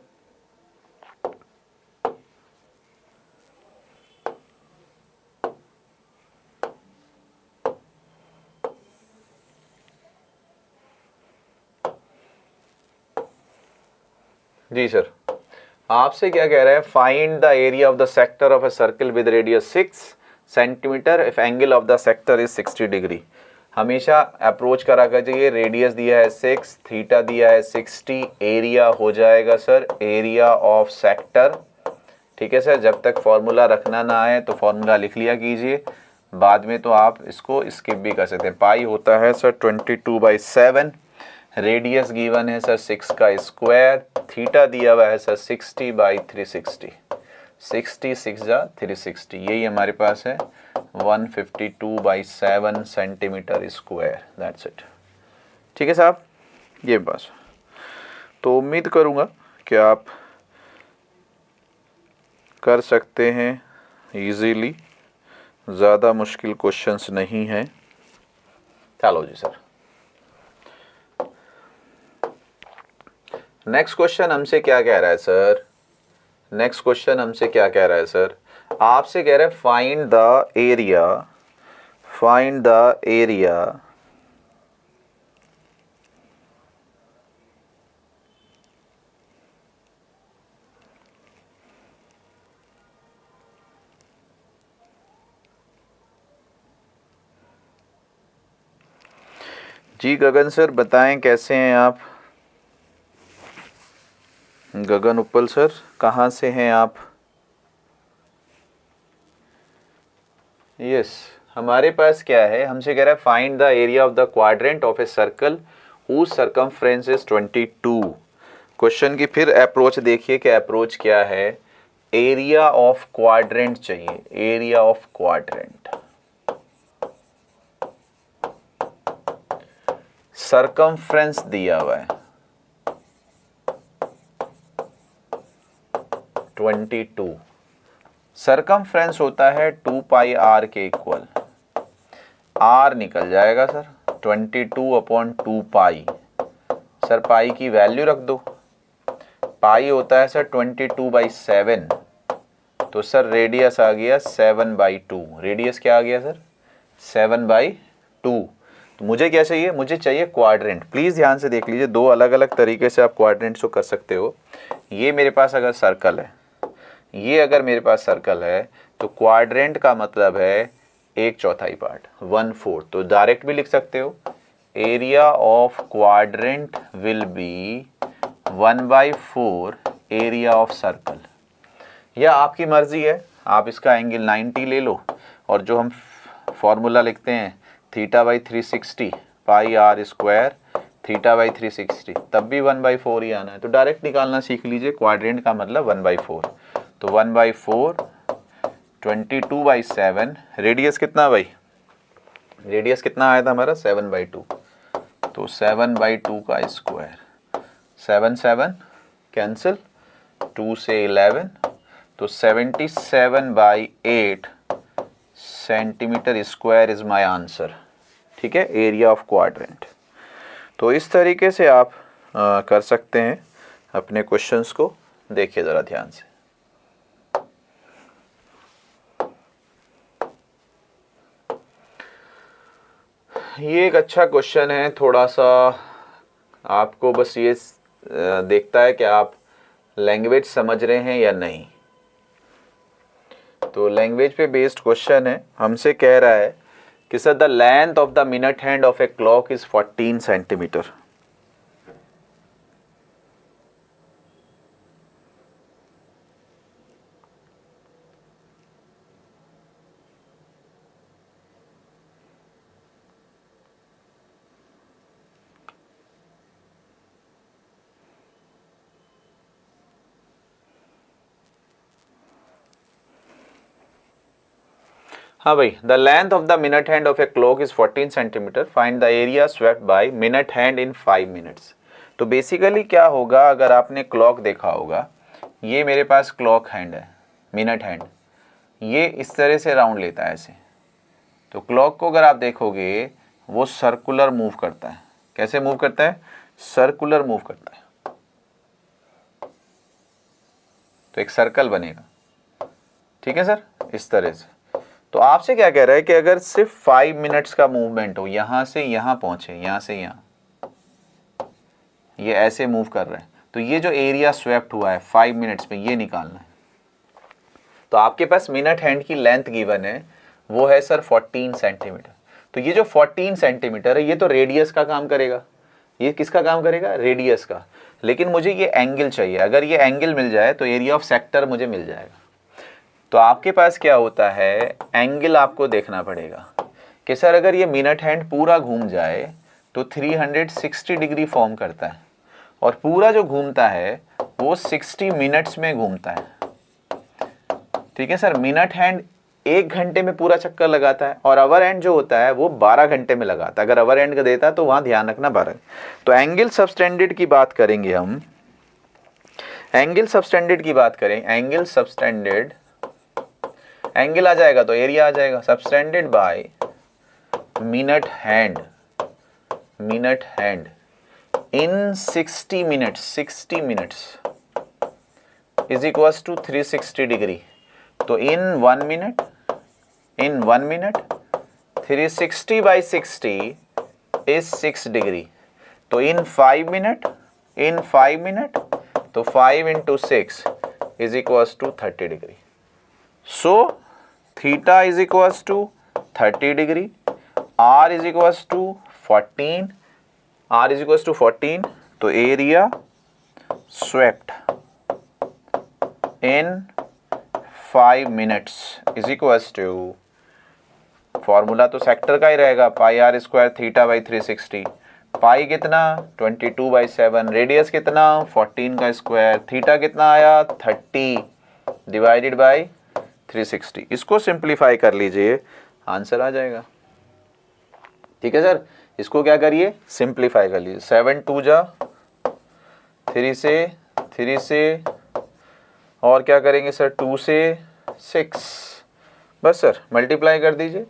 जी सर, आपसे क्या कह रहा है, find the area of the sector of a circle with radius 6 centimetre if angle of the sector is 60 degree. हमेशा अप्रोच करा कर जाइए, रेडियस दिया है 6, थीटा दिया है 60, एरिया हो जाएगा सर एरिया ऑफ सेक्टर। ठीक है सर, जब तक फॉर्मूला रखना ना आए तो फॉर्मूला लिख लिया कीजिए, बाद में तो आप इसको स्किप भी कर सकते हैं। पाई होता है सर 22/7, रेडियस गिवन है सर 6 का स्क्वायर, थीटा दिया हुआ है सर 60/360, 60 6 जा 360, यही हमारे पास है 152/7 सेंटीमीटर स्क्वायर, दैट्स इट। ठीक है साहब, ये बस। तो उम्मीद करूँगा कि आप कर सकते हैं इजीली, ज़्यादा मुश्किल क्वेश्चंस नहीं हैं। चलो जी सर, नेक्स्ट क्वेश्चन हमसे क्या कह रहा है सर, नेक्स्ट क्वेश्चन हमसे क्या कह रहा है सर, आपसे कह रहा है find the area, find the area जी गगन सर बताएं कैसे हैं आप। गगन उपल सर कहाँ से हैं आप। यस, हमारे पास क्या है, हमसे कह रहा है find the area of the quadrant of a circle whose circumference is 22। Question की फिर अप्रोच देखिए कि अप्रोच क्या है, एरिया ऑफ क्वाड्रेंट चाहिए, एरिया ऑफ क्वाड्रेंट। सरकमफ्रेंस दिया हुआ है 22, सरकमफ्रेंस होता है 2 पाई आर के इक्वल, आर निकल जाएगा सर 22/2 पाई, सर पाई की वैल्यू रख दो, पाई होता है सर 22/7, तो सर रेडियस आ गया 7/2, रेडियस क्या आ गया सर 7/2। तो मुझे क्या चाहिए, मुझे चाहिए क्वाड्रेंट। प्लीज़ ध्यान से देख लीजिए, दो अलग अलग तरीके से आप क्वाड्रेंट्स को कर सकते हो। ये मेरे पास अगर सर्कल है, ये अगर मेरे पास सर्कल है, तो क्वाड्रेंट का मतलब है 1/4 पार्ट, 1/4। तो डायरेक्ट भी लिख सकते हो, area of quadrant will be 1/4 area of circle. या आपकी मर्जी है, आप इसका एंगल 90 ले लो, और जो हम फॉर्मूला लिखते हैं θ/360 पाई आर स्क्वायर θ/360, तब भी 1/4 ही आना है। तो डायरेक्ट निकालना सीख लीजिए, क्वाड्रेंट का मतलब 1/4। तो 1/4 22/7, रेडियस कितना भाई, रेडियस कितना आया था हमारा 7/2, तो 7/2 का स्क्वायर, 7 7 कैंसिल, 2 से 11, तो 77/8 centimetre square is my answer. ठीक है, एरिया ऑफ क्वाड्रेंट। तो इस तरीके से आप कर सकते हैं अपने क्वेश्चंस को। देखिए ज़रा ध्यान से, ये एक अच्छा क्वेश्चन है, थोड़ा सा आपको बस ये देखता है कि आप लैंग्वेज समझ रहे हैं या नहीं। तो लैंग्वेज पे बेस्ड क्वेश्चन है, हमसे कह रहा है कि sir the length of the minute hand of a clock is 14 centimetre. हाँ भाई, the length of the minute hand of a clock is 14 centimetre, find the area swept by minute hand in 5 minutes. तो basically क्या होगा, अगर आपने clock देखा होगा, ये मेरे पास क्लॉक हैंड है, मिनट हैंड, ये इस तरह से राउंड लेता है ऐसे। तो क्लॉक को अगर आप देखोगे, वो सर्कुलर मूव करता है। कैसे मूव करता है, सर्कुलर मूव करता है, तो एक सर्कल बनेगा। ठीक है सर, इस तरह से। तो आपसे क्या कह रहा है कि अगर सिर्फ 5 मिनट्स का मूवमेंट हो, यहां से यहां पहुंचे, यहां से यहां, ये ऐसे मूव कर रहा है, तो ये जो एरिया स्वेप्ट हुआ है 5 मिनट्स में, ये निकालना है। तो आपके पास मिनट हैंड की लेंथ गिवन है, वो है सर 14 सेंटीमीटर। तो ये जो 14 सेंटीमीटर है, ये तो रेडियस का काम करेगा। ये किसका काम करेगा, रेडियस का। लेकिन मुझे ये एंगल चाहिए, अगर ये एंगल मिल जाए तो एरिया ऑफ सेक्टर मुझे मिल जाएगा। तो आपके पास क्या होता है, एंगल आपको देखना पड़ेगा कि सर अगर ये मिनट हैंड पूरा घूम जाए तो 360 डिग्री फॉर्म करता है, और पूरा जो घूमता है वो 60 मिनट्स में घूमता है। ठीक है सर, मिनट हैंड 1 घंटे में पूरा चक्कर लगाता है, और अवर एंड जो होता है वो 12 घंटे में लगाता है। अगर अवर एंड का देता है तो वहां ध्यान रखना 12। तो एंगल सबटेंडेड की बात करेंगे हम, एंगल सबटेंडेड की बात करें, एंगल सबटेंडेड, एंगल आ जाएगा तो एरिया आ जाएगा, subtended by minute hand, minute hand in 60 minutes, 60 minutes is equals to 360 degree. तो in 1 minute, in 1 minute 360/60 is 6 degree. तो इन 5 मिनट, इन 5 मिनट, तो 5 into 6 is equals to 30 degree. So theta is equals to 30 degree, r is equals to 14, r is equals to 14। तो area swept in 5 minutes is equals to, formula तो sector का ही रहेगा, पाई are square θ/360। पाई कितना 22/7, radius कितना 14 का square, theta कितना आया 30 डिवाइडेड बाय 360। इसको सिंप्लीफाई कर लीजिए, आंसर आ जाएगा। ठीक है सर, इसको क्या करिए, सिंप्लीफाई कर लीजिए। 7 2 जा 3 से 3 से और क्या करेंगे सर 2 से 6, बस सर मल्टीप्लाई कर दीजिए।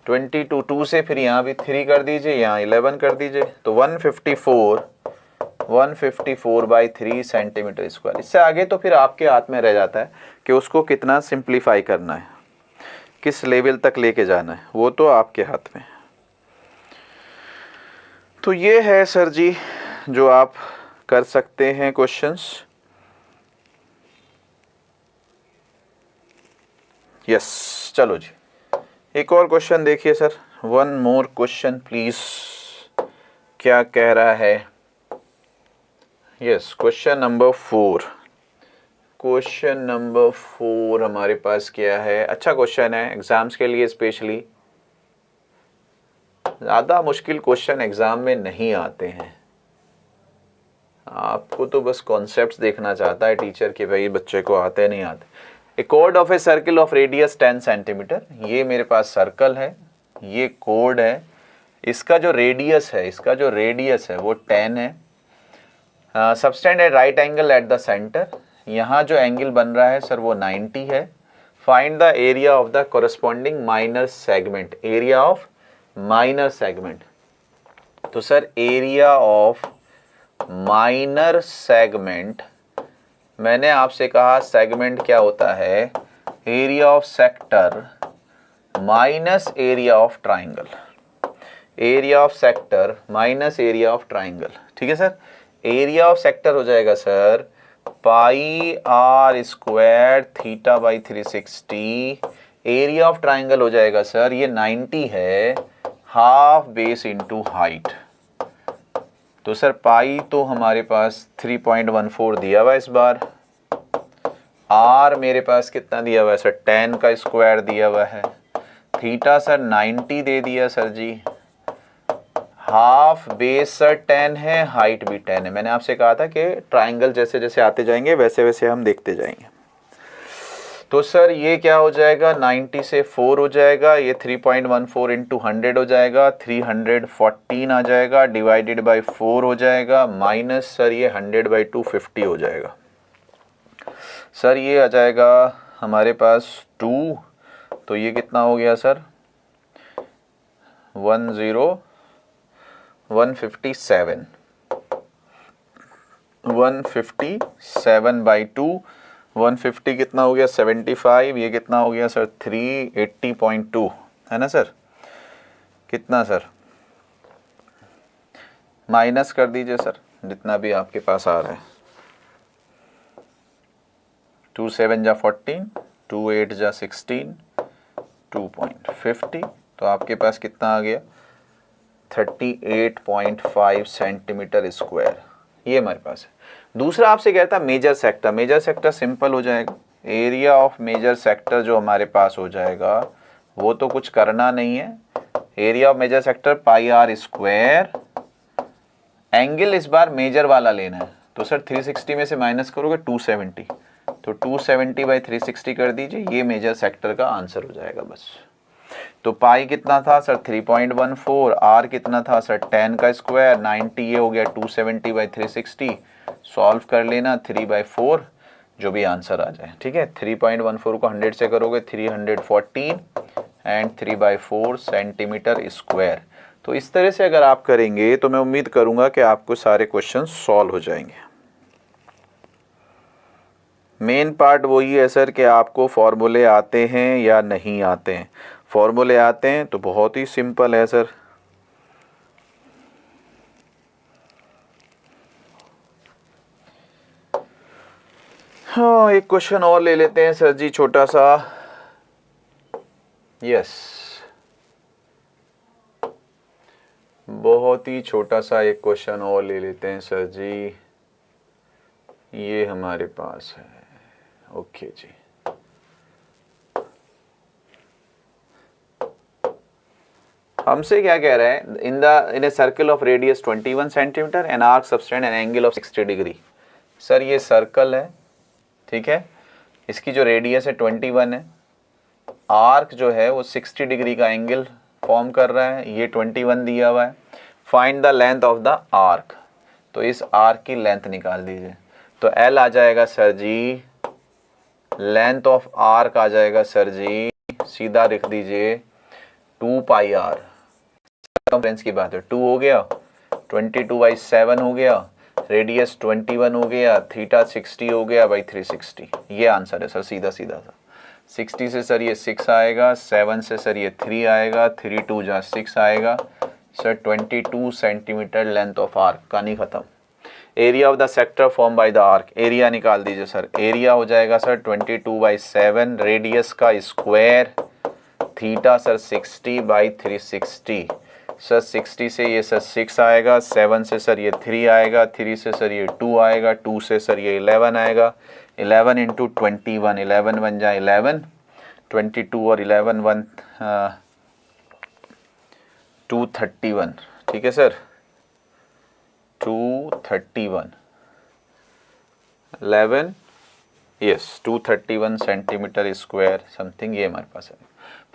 22 2 से फिर यहाँ भी 3 कर दीजिए, यहाँ 11 कर दीजिए, तो 154/3 सेंटीमीटर स्क्वायर। इससे आगे तो फिर आपके हाथ में रह जाता है कि उसको कितना सिंप्लीफाई करना है, किस लेवल तक लेके जाना है, वो तो आपके हाथ में। तो ये है सर जी जो आप कर सकते हैं क्वेश्चंस। यस, चलो जी एक और क्वेश्चन देखिए sir, one more question please, क्या कह रहा है। Yes, question number 4। Question number 4 हमारे पास क्या है, अच्छा क्वेश्चन है एग्जाम्स के लिए स्पेशली। ज़्यादा मुश्किल क्वेश्चन एग्जाम में नहीं आते हैं, आपको तो बस कॉन्सेप्ट्स देखना चाहता है टीचर कि भाई बच्चे को आते नहीं आते। ए कोड of a circle of radius 10 centimetre, ये मेरे पास सर्कल है, ये कोड है, इसका जो रेडियस है वो 10 है। Subtend at right angle at the centre, यहाँ जो एंगल बन रहा है सर वो 90 है। Find the area of the corresponding minor segment, area of minor segment. तो sir area of minor segment, मैंने आपसे कहा सेगमेंट क्या होता है, area of sector minus area of triangle, area of sector minus area of triangle. ठीक है sir, area of sector हो जाएगा sir pi r square theta by 360, area of triangle हो जाएगा सर ये 90 है, हाफ बेस इंटू हाइट। तो sir पाई तो हमारे पास 3.14 दिया हुआ है इस बार, r मेरे पास कितना दिया हुआ है सर 10 का स्क्वायर दिया हुआ है, थीटा सर 90 दे दिया सर जी, हाफ बेस सर 10 है, हाइट भी 10 है। मैंने आपसे कहा था कि ट्राइंगल जैसे जैसे आते जाएंगे वैसे वैसे हम देखते जाएंगे। तो सर ये क्या हो जाएगा, 90 से 4 हो जाएगा, ये 3.14 इंटू 100 हो जाएगा, 314 आ जाएगा, डिवाइडेड बाई 4 हो जाएगा, माइनस सर ये 100/2 250 हो जाएगा। सर ये आ जाएगा हमारे पास 2, तो ये कितना हो गया सर 157 157/2, 150 कितना हो गया 75, ये कितना हो गया सर 380.2 है ना सर, कितना सर माइनस कर दीजिए सर जितना भी आपके पास आ रहा है, 2 7 जा 14, 2 8 जा 16, 2.50, तो आपके पास कितना आ गया 38.5 सेंटीमीटर स्क्वायर, ये हमारे पास है। दूसरा आपसे कहता है major sector, major sector simple हो जाएगा, एरिया ऑफ मेजर सेक्टर जो हमारे पास हो जाएगा वो तो कुछ करना नहीं है, area of major sector pi r square, angle इस बार मेजर वाला लेना है, तो सर 360 में से माइनस करोगे 270, तो 270/360 कर दीजिए, ये मेजर सेक्टर का आंसर हो जाएगा बस। तो पाई कितना था सर 3.14, आर कितना था सर 10 का स्क्वायर, 90 ये हो गया 270/360, सॉल्व कर लेना 3/4 जो भी आंसर आ जाए। ठीक है, 3.14 को 100 से करोगे 314 एंड 3/4 सेंटीमीटर स्क्वायर। तो इस तरह से अगर आप करेंगे तो मैं उम्मीद करूंगा कि आपको सारे क्वेश्चन सॉल्व हो जाएंगे। मेन पार्ट वही है सर कि आपको फॉर्मूले आते हैं या नहीं आते हैं। फॉर्मूले आते हैं तो बहुत ही सिंपल है सर, हाँ एक क्वेश्चन और ले लेते हैं सर जी छोटा सा। यस, बहुत ही छोटा सा एक क्वेश्चन और ले लेते हैं सर जी, ये हमारे पास है। ओके जी, हमसे क्या कह रहा है, in a circle of radius 21 centimeter and arc subtend an angle of 60 degree. Sir ये सर्कल है, ठीक है, इसकी जो रेडियस है 21 है, आर्क जो है वो 60 डिग्री का एंगल फॉर्म कर रहा है, ये 21 दिया हुआ है, find the length of the arc, तो इस आर्क की लेंथ निकाल दीजिए। तो एल आ जाएगा sir ji, length of arc आ जाएगा सर जी, सीधा लिख दीजिए 2 पाई आर। सर्कमफ्रेंस की बात है, 2 हो गया, 22/7 हो गया, रेडियस 21 हो गया, थीटा 60 हो गया बाई 360। ये आंसर है सर, सीधा सीधा सा। 60 से सर ये 6 आएगा, 7 से सर ये 3 आएगा, 3 2 जा 6 आएगा sir, 22 centimetre length of arc. कहानी खत्म। Area of the sector form by the arc, area निकाल दीजिए सर। एरिया हो जाएगा सर 22/7, रेडियस का स्क्वायर, थीटा सर 60/360। सर 60 से ये सर 6 आएगा, 7 से सर ये 3 आएगा, 3 से सर ये 2 आएगा, 2 से सर ये 11 आएगा, 11 इंटू 21, 11 बन जाए 11, 22 और 11 1 231। ठीक है sir, 231 11 yes 231 centimetre square something, ये हमारे पास है।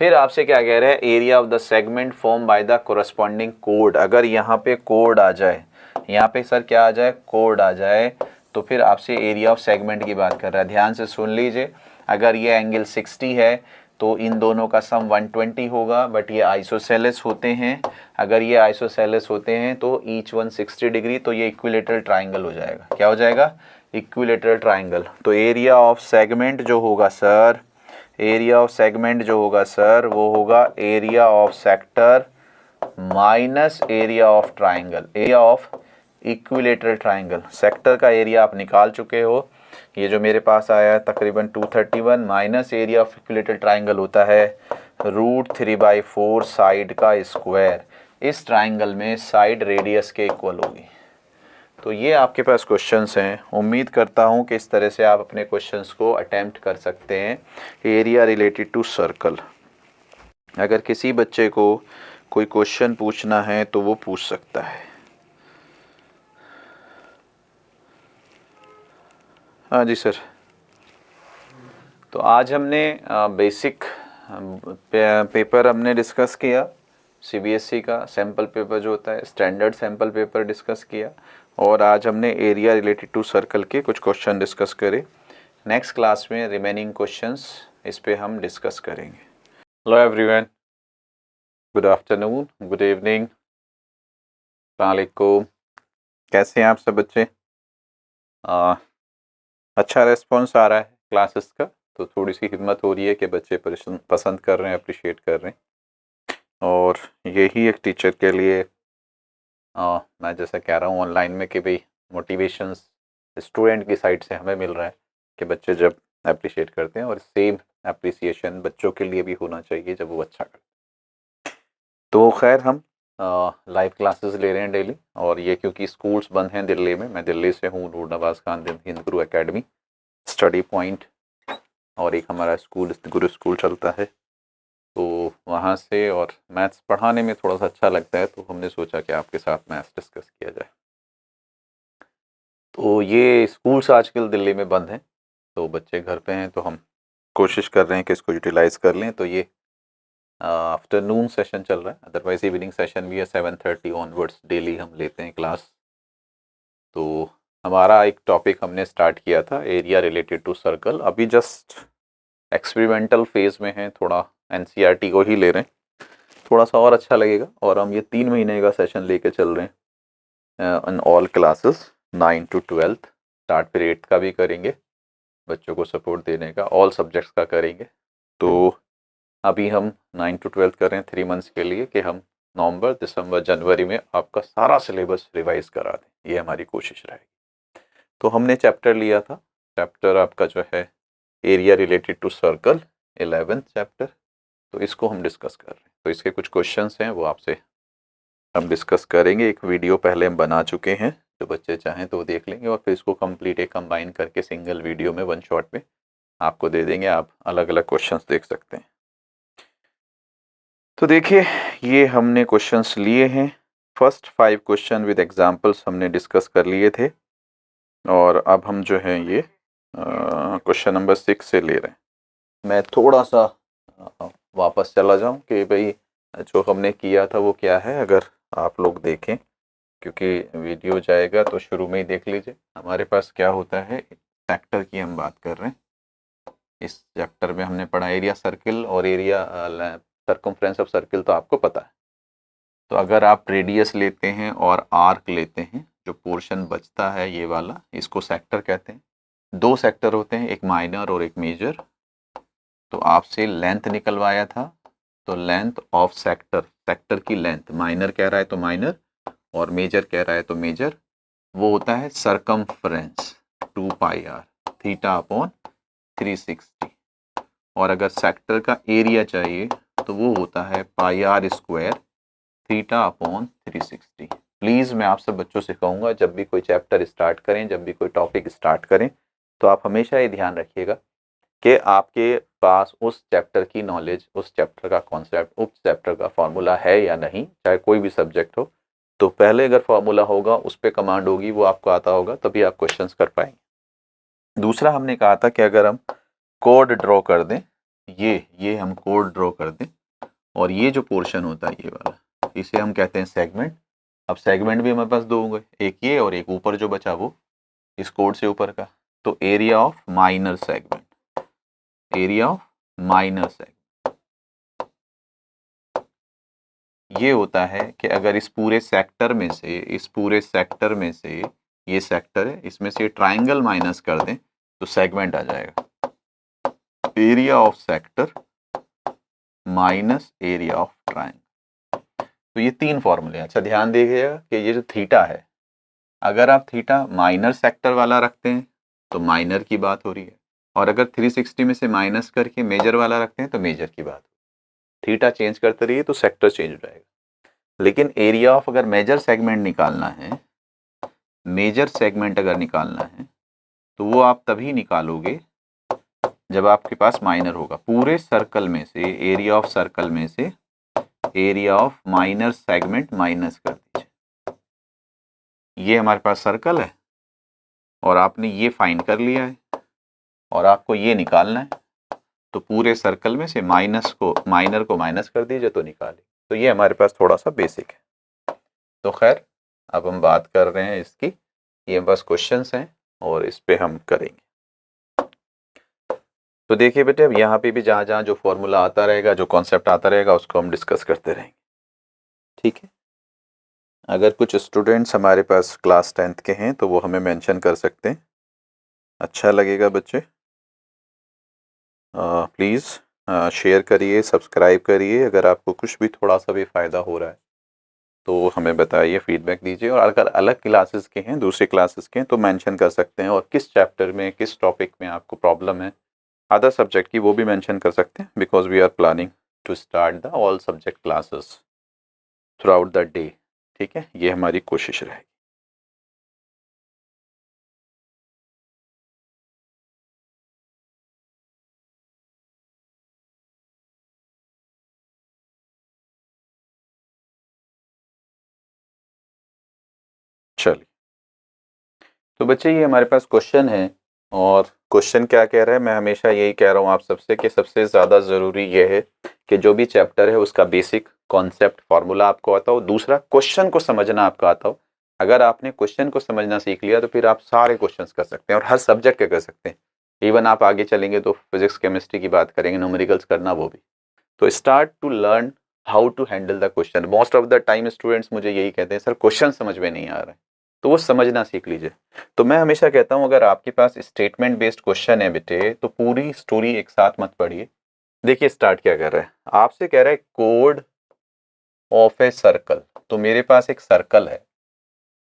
फिर आपसे क्या कह रहा है, area of the segment form by the corresponding code. अगर यहाँ पे कोड आ जाए, यहाँ पे सर क्या आ जाए, कोड आ जाए, तो फिर आपसे एरिया ऑफ सेगमेंट की बात कर रहा है। ध्यान से सुन लीजिए, अगर ये एंगल 60 है तो इन दोनों का सम 120 होगा, बट ये आइसोसेलेस होते हैं। अगर ये आइसोसेलेस होते हैं तो ईच 160 डिग्री, तो ये इक्विलेटरल ट्राइंगल हो जाएगा। क्या हो जाएगा, इक्विलेटरल ट्राइंगल। तो एरिया ऑफ सेगमेंट जो होगा सर, एरिया ऑफ सेगमेंट जो होगा सर, वो होगा area of sector minus area of triangle, area of equilateral triangle. Sector का एरिया आप निकाल चुके हो, ये जो मेरे पास आया है तकरीबन 231, minus area of equilateral triangle होता है √3/4 साइड का स्क्वायर। इस ट्राइंगल में साइड रेडियस के इक्वल होगी। तो ये आपके पास क्वेश्चंस हैं। उम्मीद करता हूँ कि इस तरह से आप अपने क्वेश्चंस को अटेम्प्ट कर सकते हैं। एरिया रिलेटेड टू सर्कल, अगर किसी बच्चे को कोई क्वेश्चन पूछना है तो वो पूछ सकता है। हाँ जी सर। तो आज हमने बेसिक पेपर हमने डिस्कस किया, सीबीएसई का सैम्पल पेपर जो होता है, स्टैंडर्ड सैम्पल पेपर डिस्कस किया, और आज हमने एरिया रिलेटेड टू सर्कल के कुछ क्वेश्चन डिस्कस करे। नेक्स्ट क्लास में रिमेनिंग क्वेश्चंस इस पे हम डिस्कस करेंगे। Hello everyone, good afternoon, good evening, अस्सलाम वालेकुम। कैसे हैं आप सब बच्चे? अच्छा रेस्पॉन्स आ रहा है क्लासेस का, तो थोड़ी सी हिम्मत हो रही है कि बच्चे पसंद कर रहे हैं, अप्रिशिएट कर रहे हैं। और यही एक टीचर के लिए मैं जैसा कह रहा हूँ ऑनलाइन में कि भाई मोटिवेशंस स्टूडेंट की साइड से हमें मिल रहा है कि बच्चे जब अप्रिशिएट करते हैं, और सेम अप्रिसिएशन बच्चों के लिए भी होना चाहिए जब वो अच्छा करते हैं। तो खैर हम लाइव क्लासेस ले रहे हैं डेली, और ये क्योंकि स्कूल्स बंद हैं दिल्ली में, मैं दिल्ली से हूँ, नूर नवाज़ खान हिंद गुरु एकेडमी, स्टडी पॉइंट, और एक हमारा स्कूल गुरु स्कूल चलता है, तो वहाँ से, और मैथ्स पढ़ाने में थोड़ा सा अच्छा लगता है, तो हमने सोचा कि आपके साथ मैथ्स डिस्कस किया जाए। तो ये स्कूल्स आजकल दिल्ली में बंद हैं, तो बच्चे घर पे हैं, तो हम कोशिश कर रहे हैं कि इसको यूटिलाइज़ कर लें। तो ये आफ्टरनून सेशन चल रहा है, अदरवाइज इवनिंग सेशन भी है, 7:30 ऑनवर्ड्स डेली हम लेते हैं क्लास। तो हमारा एक टॉपिक हमने स्टार्ट किया था एरिया रिलेटेड टू सर्कल, अभी जस्ट एक्सपेरिमेंटल फेज़ में है, थोड़ा एनसीईआरटी को ही ले रहे हैं, थोड़ा सा और अच्छा लगेगा। और हम ये 3 महीने का सेशन लेके चल रहे हैं in all classes 9 to 12, start फिर 8th का भी करेंगे, बच्चों को सपोर्ट देने का, ऑल सब्जेक्ट्स का करेंगे। तो अभी हम 9 to 12 कर रहे हैं 3 मंथ्स के लिए, कि हम नवंबर, दिसंबर, जनवरी में आपका सारा सिलेबस रिवाइज करा दें, ये हमारी कोशिश रहेगी। तो हमने चैप्टर लिया था, चैप्टर आपका जो है area related to circle, 11th chapter, तो इसको हम डिस्कस कर रहे हैं। तो इसके कुछ क्वेश्चंस हैं, वो आपसे हम डिस्कस करेंगे। एक वीडियो पहले हम बना चुके हैं, जो बच्चे चाहें तो वो देख लेंगे, और फिर इसको कंप्लीट एक कंबाइन करके सिंगल वीडियो में 1 शॉट में आपको दे देंगे, आप अलग अलग क्वेश्चंस देख सकते हैं। तो देखिए, ये हमने क्वेश्चंस लिए हैं, फर्स्ट 5 क्वेश्चन विद एग्जांपल्स हमने डिस्कस कर लिए थे, और अब हम जो है ये क्वेश्चन नंबर 6 से ले रहे हैं। मैं थोड़ा सा वापस चला जाऊं कि भाई जो हमने किया था वो क्या है, अगर आप लोग देखें, क्योंकि वीडियो जाएगा तो शुरू में ही देख लीजिए। हमारे पास क्या होता है, सेक्टर की हम बात कर रहे हैं। इस चैप्टर में हमने पढ़ा एरिया सर्किल और एरिया सर्कमफ्रेंस ऑफ सर्किल, तो आपको पता है। तो अगर आप रेडियस लेते हैं और आर्क लेते हैं, जो पोर्शन बचता है ये वाला, इसको सेक्टर कहते हैं। दो सेक्टर होते हैं, एक माइनर और एक मेजर। तो आपसे लेंथ निकलवाया था, तो लेंथ ऑफ सेक्टर, सेक्टर की लेंथ, माइनर कह रहा है तो माइनर और मेजर कह रहा है तो मेजर, वो होता है circumference 2 pi r theta upon 360। और अगर सेक्टर का एरिया चाहिए तो वो होता है pi are square theta upon 360। Please मैं आप सब बच्चों से कहूँगा, जब भी कोई चैप्टर स्टार्ट करें, जब भी कोई टॉपिक स्टार्ट करें, तो आप हमेशा ये ध्यान रखिएगा कि आपके पास उस चैप्टर की नॉलेज, उस चैप्टर का कॉन्सेप्ट, उस चैप्टर का फॉर्मूला है या नहीं, चाहे कोई भी सब्जेक्ट हो। तो पहले अगर फॉर्मूला होगा, उस पर कमांड होगी, वो आपको आता होगा, तभी आप क्वेश्चंस कर पाएंगे। दूसरा हमने कहा था कि अगर हम कोड ड्रॉ कर दें, ये हम कोड ड्रॉ कर दें, और ये जो पोर्शन होता है ये वाला, इसे हम कहते हैं सेगमेंट। अब सेगमेंट भी हमारे पास दो होंगे, एक ये और एक ऊपर जो बचा वो इस कोड से ऊपर का। तो area of minor segment, area of minor segment ये होता है कि अगर इस पूरे सेक्टर में से, इस पूरे सेक्टर में से, ये सेक्टर है, इसमें से ट्राइंगल माइनस कर दें तो सेगमेंट आ जाएगा। Area of sector minus area of triangle. तो ये तीन फॉर्मूले हैं। अच्छा ध्यान दीजिएगा कि ये जो थीटा है, अगर आप थीटा माइनर सेक्टर वाला रखते हैं तो माइनर की बात हो रही है, और अगर 360 में से माइनस करके मेजर वाला रखते हैं तो मेजर की बात। थीटा चेंज करते रहिए तो सेक्टर चेंज हो जाएगा। लेकिन एरिया ऑफ अगर मेजर सेगमेंट निकालना है, मेजर सेगमेंट अगर निकालना है, तो वो आप तभी निकालोगे जब आपके पास माइनर होगा। पूरे सर्कल में से, एरिया ऑफ सर्कल में से area of minor segment minus कर दीजिए। ये हमारे पास सर्कल है और आपने ये फाइंड कर लिया है और आपको ये निकालना है, तो पूरे सर्कल में से माइनर को माइनस कर दीजिए तो निकाले। तो ये हमारे पास थोड़ा सा बेसिक है। तो खैर अब हम बात कर रहे हैं इसकी, ये बस क्वेश्चंस हैं और इस पे हम करेंगे। तो देखिए बेटे, अब यहाँ पे भी जहाँ जहाँ जो फॉर्मूला आता रहेगा, जो कॉन्सेप्ट आता रहेगा, उसको हम डिस्कस करते रहेंगे, ठीक है। अगर कुछ स्टूडेंट्स हमारे पास क्लास 10th के हैं तो वो हमें मेंशन कर सकते हैं, अच्छा लगेगा बच्चे। प्लीज़ शेयर करिए, सब्सक्राइब करिए। अगर आपको कुछ भी थोड़ा सा भी फ़ायदा हो रहा है तो हमें बताइए, फीडबैक दीजिए। और अगर अलग क्लासेस के हैं, दूसरी क्लासेस के हैं, तो मेंशन कर सकते हैं, और किस चैप्टर में, किस टॉपिक में आपको प्रॉब्लम है, अदर सब्जेक्ट की, वो भी मेंशन कर सकते हैं। Because we are planning to start the all subject classes throughout the day, ठीक है, ये हमारी कोशिश रहेगी। चलिए, तो बच्चे ये हमारे पास क्वेश्चन है, और क्वेश्चन क्या कह रहा है, मैं हमेशा यही कह रहा हूँ आप सबसे कि सबसे ज़्यादा ज़रूरी ये है कि जो भी चैप्टर है उसका बेसिक कॉन्सेप्ट, फार्मूला आपको आता हो। दूसरा, क्वेश्चन को समझना आपको आता हो। अगर आपने क्वेश्चन को समझना सीख लिया तो फिर आप सारे क्वेश्चंस कर सकते हैं, और हर सब्जेक्ट के कर सकते हैं। इवन आप आगे चलेंगे तो फिजिक्स केमिस्ट्री की बात करेंगे, न्यूमेरिकल्स करना, वो भी। तो start to learn how to handle the question. Most of the time students मुझे यही कहते हैं, सर क्वेश्चन समझ में नहीं आ रहा है, तो वो समझना सीख लीजिए। तो मैं हमेशा कहता हूँ, अगर आपके पास स्टेटमेंट बेस्ड क्वेश्चन है बेटे, तो पूरी स्टोरी एक साथ मत पढ़िए। देखिए स्टार्ट क्या कर रहा है, आपसे कह रहा है कोड ऑफ ए सर्कल। तो मेरे पास एक सर्कल है,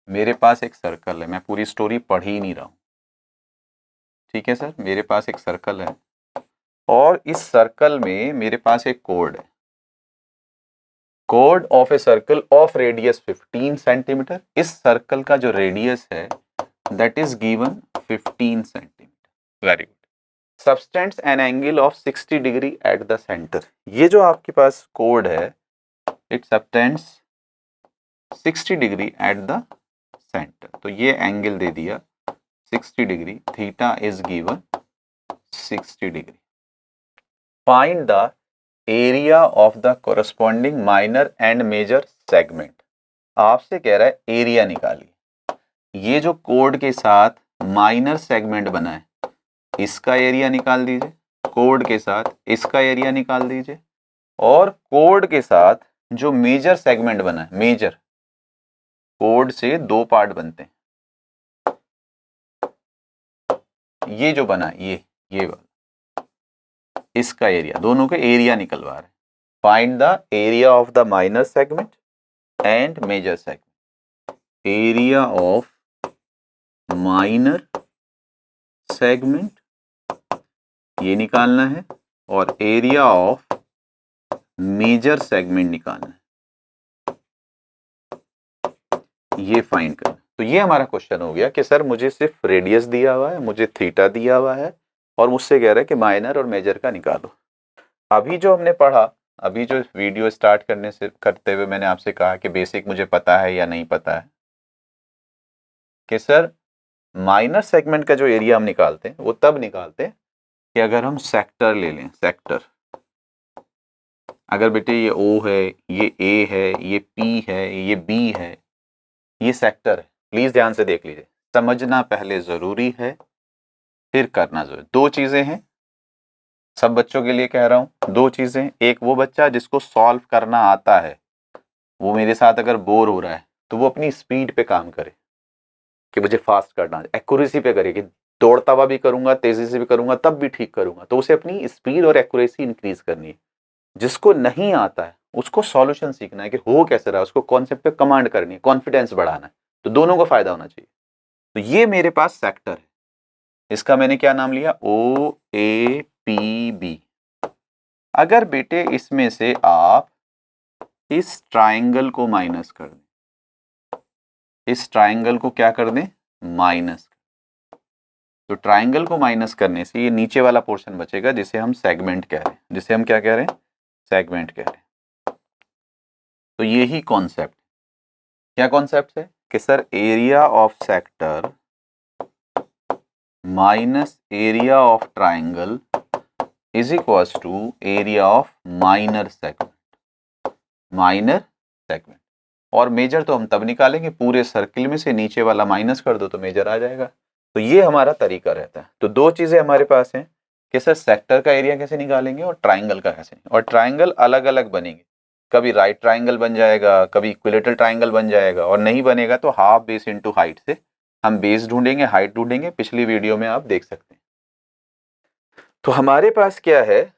मेरे पास एक सर्कल है, मैं पूरी स्टोरी पढ़ ही नहीं रहा हूँ, ठीक है सर। मेरे पास एक सर्कल है और इस सर्कल में मेरे पास एक कोड है। कोड of a circle of radius 15 centimetre. इस सर्कल का जो रेडियस है that is given 15 centimetre. Very good. Subtends an angle of 60 degree at the centre. ये जो आपके पास कोड है, it subtends 60 degree at the centre. तो ये एंगल दे दिया 60 degree, theta is given 60 degree. Find the area of the corresponding minor and major segment. आपसे कह रहा है एरिया निकालिए। ये जो कोड के साथ माइनर सेगमेंट बना है इसका एरिया निकाल दीजिए, कोड के साथ इसका एरिया निकाल दीजिए, और कोड के साथ जो मेजर सेगमेंट बना है, मेजर कोड से दो पार्ट बनते हैं, ये जो बना है ये वाला, इसका एरिया, दोनों के एरिया निकलवा रहे हैं। Find the area of the minor segment and major segment. Area of minor segment ये निकालना है और एरिया ऑफ मेजर सेगमेंट निकालना है, ये फाइंड करना। तो ये हमारा क्वेश्चन हो गया कि सर मुझे सिर्फ रेडियस दिया हुआ है, मुझे थीटा दिया हुआ है, और मुझसे कह रहा है कि माइनर और मेजर का निकालो। अभी जो हमने पढ़ा, अभी जो वीडियो स्टार्ट करते हुए मैंने आपसे कहा कि बेसिक मुझे पता है या नहीं पता है, कि सर माइनर सेगमेंट का जो एरिया हम निकालते हैं वो तब निकालते हैं कि अगर हम सेक्टर ले लें, सेक्टर, अगर बेटे ये O है, ये A है, ये P है, ये B है, ये सेक्टर है। प्लीज ध्यान से देख लीजिए, समझना पहले जरूरी है फिर करना जरूरी। दो चीजें हैं, सब बच्चों के लिए कह रहा हूं, दो चीजें। एक वो बच्चा जिसको सॉल्व करना आता है, वो मेरे साथ अगर बोर हो रहा है तो वो अपनी स्पीड पे काम करे कि मुझे फास्ट करना है, एक्यूरेसी पे करे कि दौड़ता हुआ भी करूंगा, तेजी से भी करूंगा, तब भी ठीक करूंगा। तो उसे अपनी स्पीड और एक्यूरेसी इंक्रीज करनी है। जिसको नहीं आता है उसको सॉल्यूशन सीखना है कि हो कैसे रहा है, उसको कॉन्सेप्ट पे कमांड करनी है, कॉन्फिडेंस बढ़ाना है। तो दोनों को फायदा होना चाहिए। तो ये मेरे पास सेक्टर है, इसका मैंने क्या नाम लिया, OAPB। अगर बेटे इसमें से आप इस ट्राइंगल को माइनस कर दें, इस ट्राइंगल को क्या कर दें, माइनस, तो ट्राइंगल को माइनस करने से ये नीचे वाला पोर्शन बचेगा जिसे हम सेगमेंट कह रहे हैं, जिसे हम क्या कह रहे हैं, सेगमेंट कह रहे हैं। तो यही कॉन्सेप्ट, क्या कॉन्सेप्ट है कि sir area of sector minus area of triangle is equals to area of minor segment, minor segment. और मेजर तो हम तब निकालेंगे, पूरे सर्किल में से नीचे वाला माइनस कर दो तो मेजर आ जाएगा। तो ये हमारा तरीका रहता है। तो दो चीजें हमारे पास हैं कि सर सेक्टर का एरिया कैसे निकालेंगे और ट्राइंगल का कैसे, और ट्राइंगल अलग अलग बनेंगे, कभी राइट ट्राइंगल बन जाएगा, कभी इक्विलेटरल ट्राइंगल बन जाएगा, और नहीं बनेगा तो हाफ बेस इनटू हाइट से हम बेस ढूंढेंगे, हाइट ढूंढेंगे। पिछली वीडियो में आप देख सकते हैं। तो हमारे पास क्या है,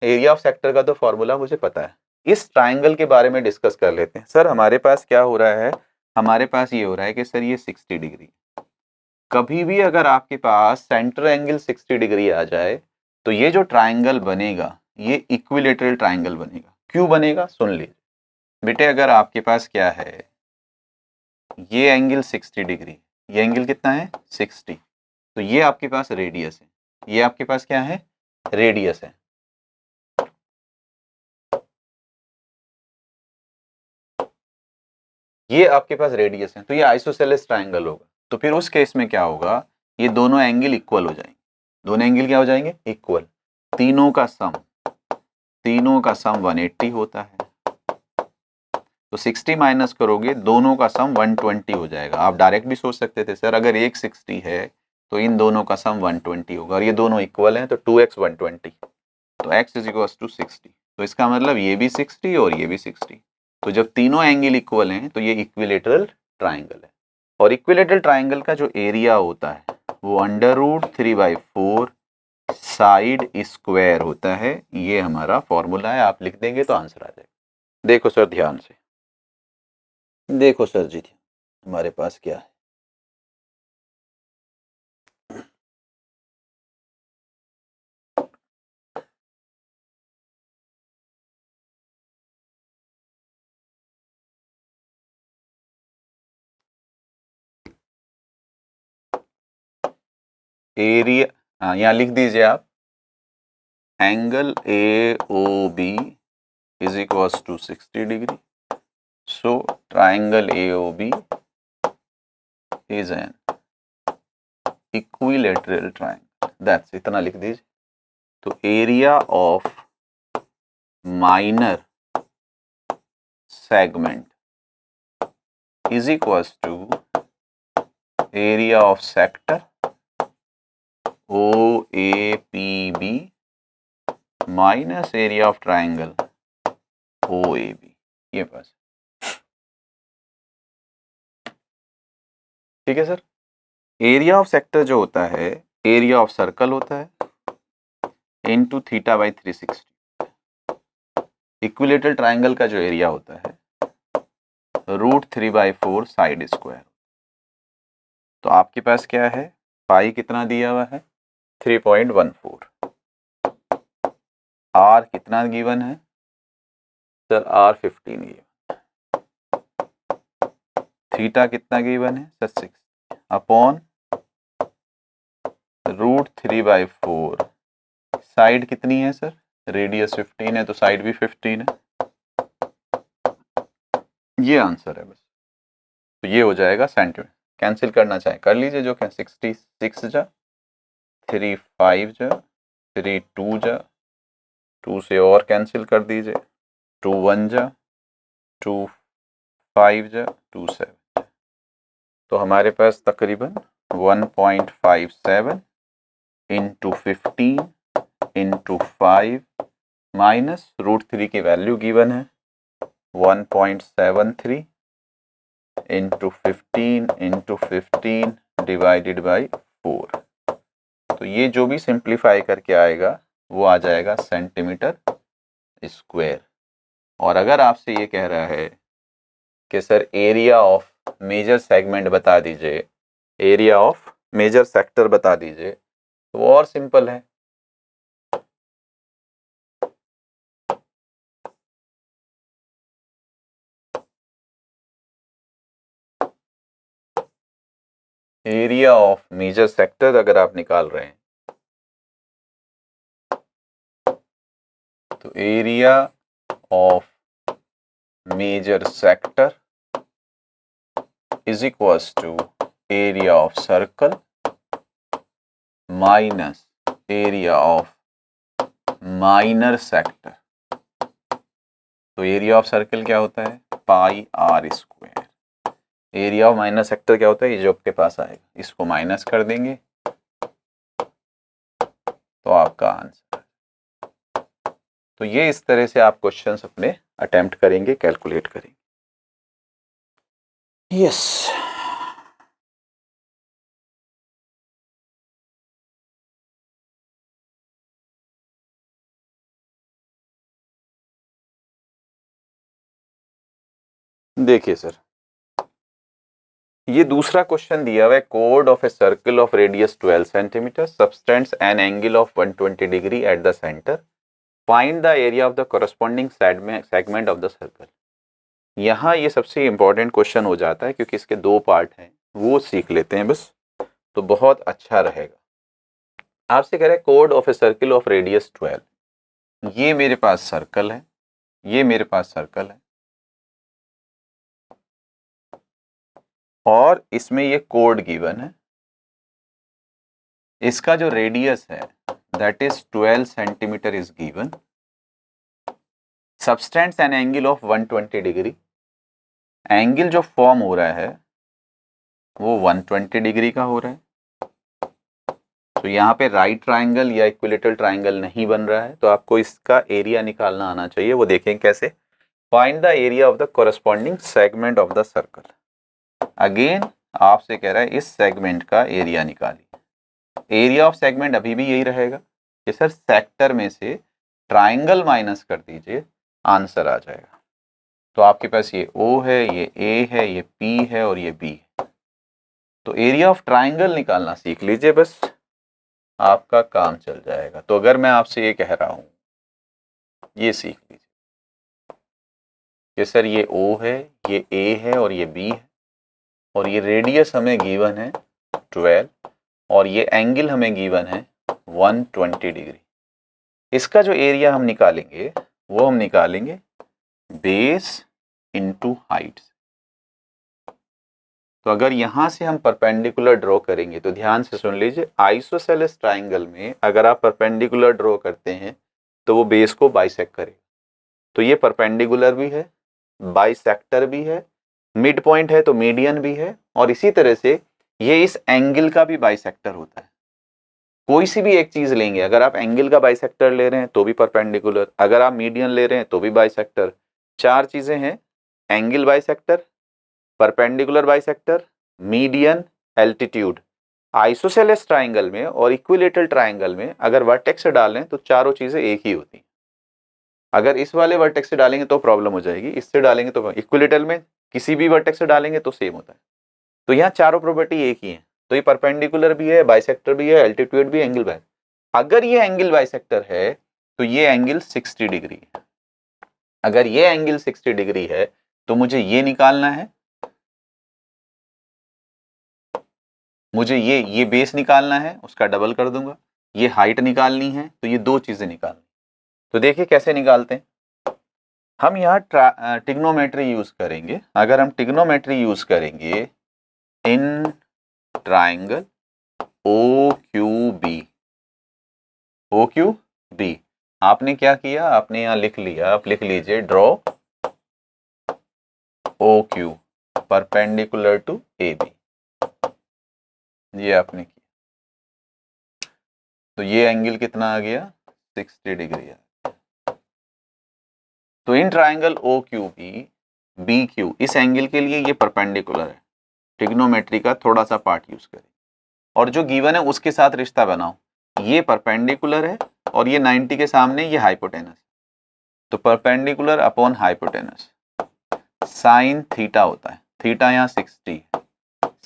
एरिया ऑफ सेक्टर का तो फॉर्मूला मुझे पता है। इस ट्राइंगल के बारे में डिस्कस कर लेते हैं। सर हमारे पास क्या हो रहा है, हमारे पास ये हो रहा है कि सर ये 60 डिग्री, कभी भी अगर आपके पास सेंटर एंगल 60 डिग्री आ जाए तो ये जो ट्राइंगल बनेगा ये इक्विलेटरल ट्राइंगल बनेगा। क्यों बनेगा, सुन लीजिए बेटे। अगर आपके पास क्या है, ये एंगल 60 डिग्री, ये एंगल कितना है 60, तो ये आपके पास रेडियस है, ये आपके पास क्या है, रेडियस है। ये आपके पास रेडियस है, तो ये आइसोसेलेस ट्राइंगल होगा। तो फिर उस केस में क्या होगा, ये दोनों एंगल इक्वल हो जाएंगे। दोनों एंगल क्या हो जाएंगे, इक्वल। तीनों का सम 180 होता है, तो 60 माइनस करोगे दोनों का सम 120 हो जाएगा। आप डायरेक्ट भी सोच सकते थे सर अगर एक 60 है तो इन दोनों का सम 120 होगा, और ये दोनों इक्वल हैं तो 2x 120, तो x इज इक्वल टू 60। तो इसका मतलब ये भी 60 और ये भी 60। तो जब तीनों एंगल इक्वल हैं तो ये इक्विलेटरल ट्राइंगल है। और इक्विलेटरल ट्राइंगल का जो एरिया होता है वो √3/4 साइड स्क्वायर होता है। ये हमारा फॉर्मूला है, आप लिख देंगे तो आंसर आ जाएगा। देखो सर ध्यान से, देखो सर जी हमारे पास क्या है, एरिया, हाँ यहाँ लिख दीजिए आप, angle AOB is equals to 60 degree. So triangle AOB is an equilateral triangle, that's, इतना लिख दीजिए। तो area of minor segment is equals to area of sector OAPB minus area of triangle OAB। ये बस, ठीक है सर। एरिया ऑफ सेक्टर जो होता है एरिया ऑफ सर्कल होता है into theta by 360। Equilateral triangle का जो एरिया होता है √3/4 साइड स्क्वायर। तो आपके पास क्या है, पाई कितना दिया हुआ है 3.14, आर कितना गिवन है सर, आर 15 गिवन, थीटा कितना गिवन है सर 6 अपॉन √3/4, साइड कितनी है सर, रेडियस 15 है तो साइड भी 15 है। ये आंसर है बस। तो ये हो जाएगा सेंटीमीटर। कैंसिल करना चाहे कर लीजिए, जो क्या 66 जा 3 5 जा 3 2 जा 2 से और कैंसिल कर दीजिए, 2 1 जा 2 5 जा 2 7 जा। तो हमारे पास तकरीबन 1.57 इंटू 15 इंटू 5 माइनस √3 की वैल्यू गिवन है 1.73 इंटू 15 डिवाइडेड बाई 4। तो ये जो भी सिंप्लीफाई करके आएगा वो आ जाएगा सेंटीमीटर स्क्वायर। और अगर आपसे ये कह रहा है कि sir area of major segment बता दीजिए, एरिया ऑफ मेजर सेक्टर बता दीजिए, तो वो और सिंपल है। एरिया ऑफ मेजर सेक्टर अगर आप निकाल रहे हैं तो area of major sector is equals to area of circle minus area of minor sector. तो एरिया ऑफ सर्कल क्या होता है pi are square, area of minor sector क्या होता है, ये जो आपके पास आएगा इसको माइनस कर देंगे तो आपका आंसर। तो ये इस तरह से आप क्वेश्चंस अपने अटेम्प्ट करेंगे, कैलकुलेट करेंगे। यस देखिए सर, ये दूसरा क्वेश्चन दिया हुआ है, कोड of a circle of radius 12 centimetre subtends an angle of 120 degree at the centre, find the area of the corresponding segment of the circle. यहाँ ये सबसे इंपॉर्टेंट क्वेश्चन हो जाता है क्योंकि इसके दो पार्ट हैं, वो सीख लेते हैं बस तो बहुत अच्छा रहेगा। आपसे कह रहे हैं code of a circle of radius 12, ये मेरे पास सर्कल है, ये मेरे पास सर्कल है और इसमें ये कोड गिवन है। इसका जो रेडियस है that is 12 centimetre is given, subtends an angle of 120 degree, angle जो फॉर्म हो रहा है वो 120 डिग्री का हो रहा है। तो यहाँ पे राइट ट्राइंगल या इक्विलेटरल ट्राइंगल नहीं बन रहा है, तो आपको इसका एरिया निकालना आना चाहिए। वो देखें कैसे, find the area of the corresponding segment of the circle. Again आपसे कह रहा है इस सेगमेंट का एरिया निकालिए। एरिया ऑफ सेगमेंट अभी भी यही रहेगा कि सर सेक्टर में से ट्राइंगल माइनस कर दीजिए, आंसर आ जाएगा। तो आपके पास ये O है, ये A है, ये P है और ये B है। तो एरिया ऑफ ट्राइंगल निकालना सीख लीजिए, बस आपका काम चल जाएगा। तो अगर मैं आपसे ये कह रहा हूं, ये सीख लीजिए कि सर ये O है, ये A है और ये B है और ये रेडियस हमें गिवन है 12 और ये एंगल हमें गिवन है 120 डिग्री। इसका जो एरिया हम निकालेंगे वो हम निकालेंगे बेस इनटू हाइट। तो अगर यहां से हम परपेंडिकुलर ड्रॉ करेंगे तो ध्यान से सुन लीजिए, आइसोसेलेस ट्राइंगल में अगर आप परपेंडिकुलर ड्रॉ करते हैं तो वो बेस को बाइसेक्ट करेगा। तो ये परपेंडिकुलर भी है, बाइसेक्टर भी है मिड पॉइंट है तो मीडियन भी है, और इसी तरह से ये इस एंगल का भी बाइसेक्टर होता है। कोई सी भी एक चीज लेंगे, अगर आप एंगल का बाइसेक्टर ले रहे हैं तो भी परपेंडिकुलर, अगर आप मीडियन ले रहे हैं तो भी बाइसेक्टर। चार चीजें हैं, angle bisector, perpendicular bisector, median, altitude. Isosceles triangle में और इक्विलेटरल ट्राइंगल में अगर वर्टेक्स से डालें तो चारों चीजें एक ही होती हैं। अगर इस वाले वर्टेक्स से डालेंगे तो प्रॉब्लम हो जाएगी, इससे डालेंगे तो, इक्विलेटरल में किसी भी वर्टेक्स से डालेंगे तो सेम होता है। तो यहाँ चारों प्रॉपर्टी एक ही है, तो ये परपेंडिकुलर भी है, बाइसेक्टर भी है, एल्टीट्यूड भी है, एंगल बाय। अगर ये एंगल बाइसेक्टर है तो ये एंगल 60 डिग्री है। अगर ये एंगल 60 डिग्री है तो मुझे ये निकालना है, मुझे ये बेस निकालना है, उसका डबल कर दूंगा, ये हाइट निकालनी है, तो ये दो चीजें निकालनी। तो देखिए कैसे निकालते हैं। हम यहाँ ट्रिग्नोमेट्री यूज करेंगे। अगर हम ट्रिग्नोमेट्री यूज करेंगे in triangle O Q B, आपने क्या किया, आपने यहाँ लिख लिया, आप लिख लीजिए draw O Q perpendicular to A B, ये आपने किया। तो ये एंगल कितना आ गया, 60 डिग्री आ गया। तो in triangle O Q B Q, इस एंगल के लिए ये परपेंडिकुलर है, ट्रिग्नोमेट्री का थोड़ा सा पार्ट यूज करें, और जो गिवन है उसके साथ रिश्ता बनाओ। ये परपेंडिकुलर है और ये 90 के सामने ये हाइपोटेनस, तो perpendicular upon hypotenuse sine theta होता है, थीटा यहाँ 60 है,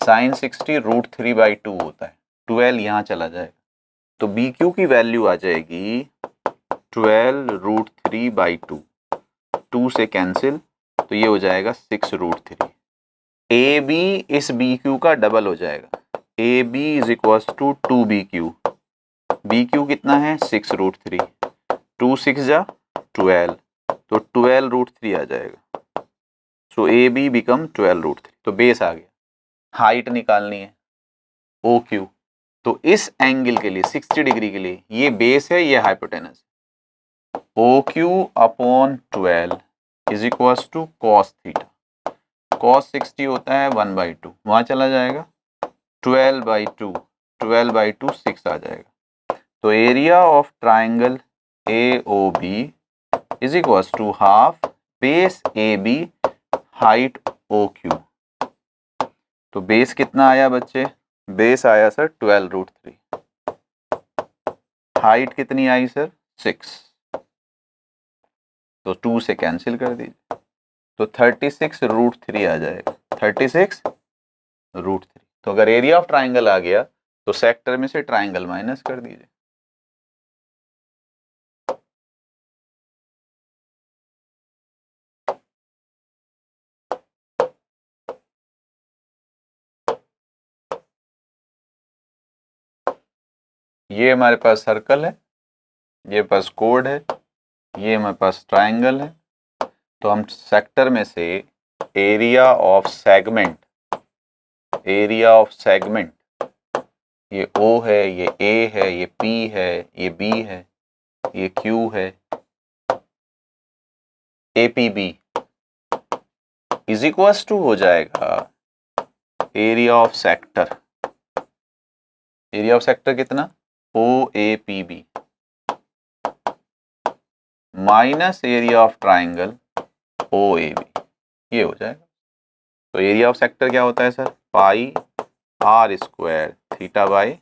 साइन 60 √3/2 होता है, 12 यहाँ चला जाएगा, तो बी क्यू की वैल्यू आ जाएगी 12 √3/2, 2 से कैंसिल, तो ये हो जाएगा 6√3। A B is B Q का डबल हो जाएगा, A B is equal to 2BQ, BQ कितना है 6√3, 2 6 जा 12, तो 12√3 आ जाएगा, सो ए बी बिकम 12√3। तो बेस आ गया। हाइट निकालनी है ओ क्यू, तो इस एंगल के लिए 60 डिग्री के लिए ये बेस है, ये hypotenuse, O Q upon 12 is equal to cos theta, cos 60 होता है 1/2, वहां चला जाएगा, 12/2, 12/2 6 आ जाएगा। तो area of triangle A O B is equal to half base A B height O Q. तो बेस कितना आया बच्चे, बेस आया सर 12√3, हाइट कितनी आई सर 6, तो 2 से कैंसिल कर दीजिए, तो 36√3 आ जाएगा, 36√3। तो अगर एरिया ऑफ ट्राइंगल आ गया तो सेक्टर में से ट्राइंगल माइनस कर दीजिए। ये हमारे पास सर्कल है, ये पास कोड है, ये हमारे पास ट्राइंगल है, तो हम सेक्टर में से area of segment, area of segment, ये O है, ये A है, ये P है, ये B है, ये Q है, APB इज इक्वल्स टू हो जाएगा area of sector, area of sector कितना OAPB minus area of triangle OAB, ये हो जाएगा। तो एरिया ऑफ सेक्टर क्या होता है sir, pi r² theta by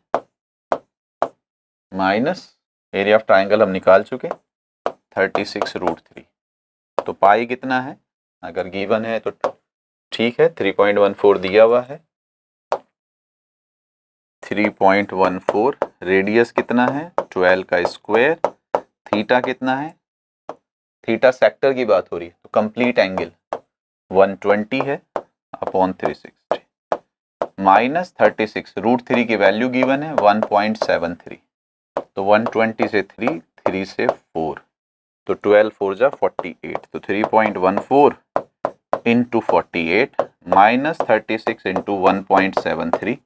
minus area of triangle हम निकाल चुके 36√3। तो पाई कितना है, अगर गिवन है तो ठीक है, 3.14 दिया हुआ है, 3.14, रेडियस कितना है 12 का स्क्वायर, थीटा कितना है, थीटा सेक्टर की बात हो रही है तो कंप्लीट एंगल 120 है अपॉन 360 माइनस 36, √3 की वैल्यू गिवन है 1.73, तो 120 से 3, 3 से 4, तो 12 4 जा 48, तो 3.14 इंटू 48 माइनस 36 इंटू 1.73,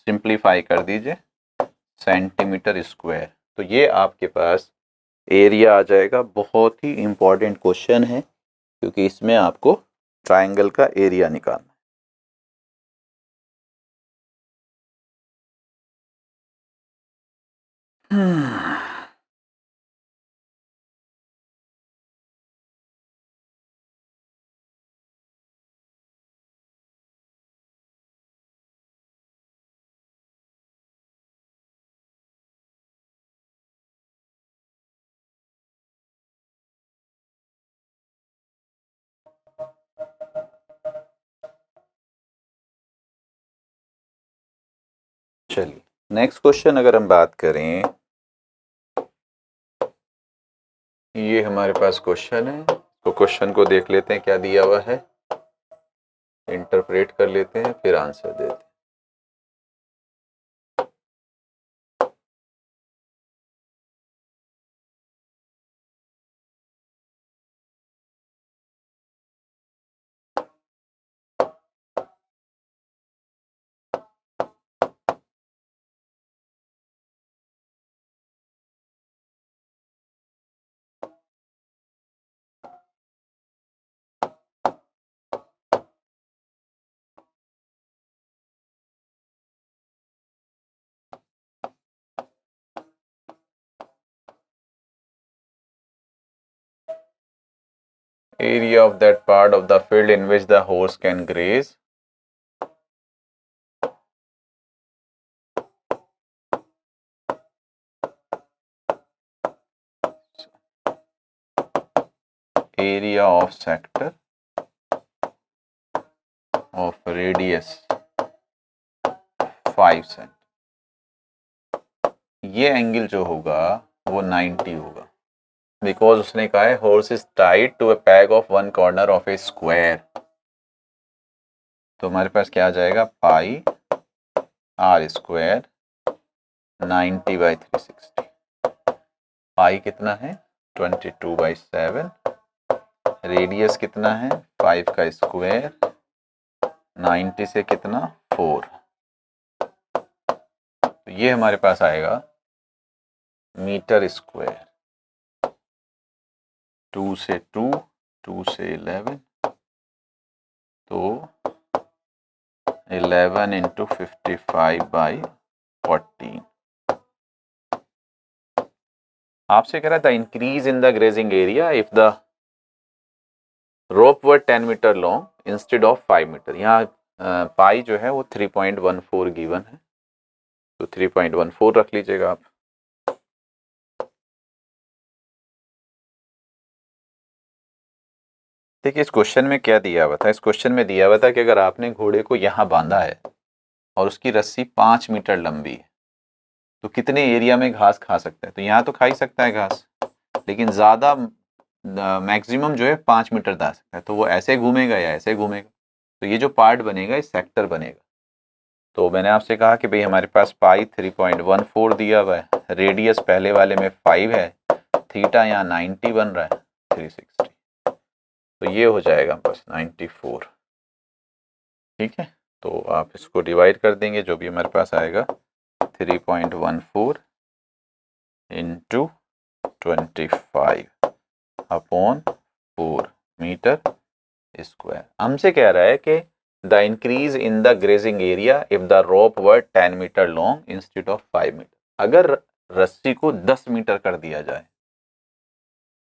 सिंप्लीफाई कर दीजिए सेंटीमीटर स्क्वायर। तो ये आपके पास एरिया आ जाएगा। बहुत ही इंपॉर्टेंट क्वेश्चन है क्योंकि इसमें आपको ट्राइंगल का एरिया निकालना है। चलिए नेक्स्ट क्वेश्चन अगर हम बात करें, ये हमारे पास क्वेश्चन है, तो क्वेश्चन को देख लेते हैं क्या दिया हुआ है, इंटरप्रेट कर लेते हैं, फिर आंसर देते हैं। Area of that part of the field in which the horse can graze. Area of sector of radius 5 cm. ये एंगल जो होगा वो 90 होगा, बिकॉज उसने कहा है horse is tied to a peg of one corner of a square. तो हमारे पास क्या आ जाएगा, पाई आर स्क्वायर 90/360। पाई कितना है 22/7, रेडियस कितना है 5 का स्क्वायर, 90 से कितना 4, तो ये हमारे पास आएगा मीटर स्क्वायर। 2 से 2, 2 से 11, तो 11 इंटू 55/14। आपसे कह रहा था increase in the grazing area if the rope were 10 metre long instead of 5 metre. यहाँ पाई जो है वो 3.14 गिवन है, तो 3.14 रख लीजिएगा आप। देखिए इस क्वेश्चन में क्या दिया हुआ था, इस क्वेश्चन में दिया हुआ था कि अगर आपने घोड़े को यहाँ बांधा है और उसकी रस्सी 5 मीटर लंबी है, तो कितने एरिया में घास खा सकता है। तो यहाँ तो खा ही सकता है घास, लेकिन ज़्यादा मैक्सिमम जो है 5 मीटर जा सकता है, तो वो ऐसे घूमेगा या ऐसे घूमेगा। तो ये जो पार्ट बनेगा इस सेक्टर बनेगा। तो मैंने आपसे कहा कि भाई हमारे पास पाई 3.14 दिया हुआ है, रेडियस पहले वाले में 5 है, थीटा यहाँ 90 बन रहा है 360, तो ये हो जाएगा बस 94। ठीक है, तो आप इसको डिवाइड कर देंगे, जो भी हमारे पास आएगा 3.14 इंटू 25/4 मीटर स्क्वायर। हमसे कह रहा है कि the increase in the grazing area if the rope were 10 metre long instead of 5 metre. अगर रस्सी को 10 मीटर कर दिया जाए,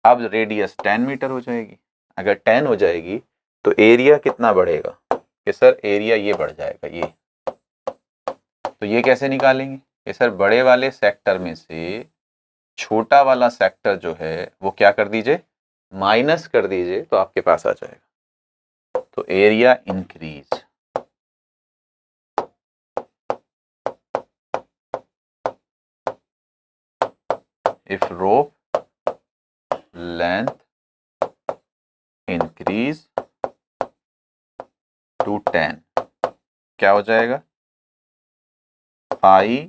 अब रेडियस 10 मीटर हो जाएगी। अगर 10 हो जाएगी तो एरिया कितना बढ़ेगा, कि सर एरिया ये बढ़ जाएगा ये। तो ये कैसे निकालेंगे कि सर बड़े वाले सेक्टर में से छोटा वाला सेक्टर जो है वो क्या कर दीजिए, माइनस कर दीजिए, तो आपके पास आ जाएगा। तो area increase if rope length increase to 10, क्या हो जाएगा, पाई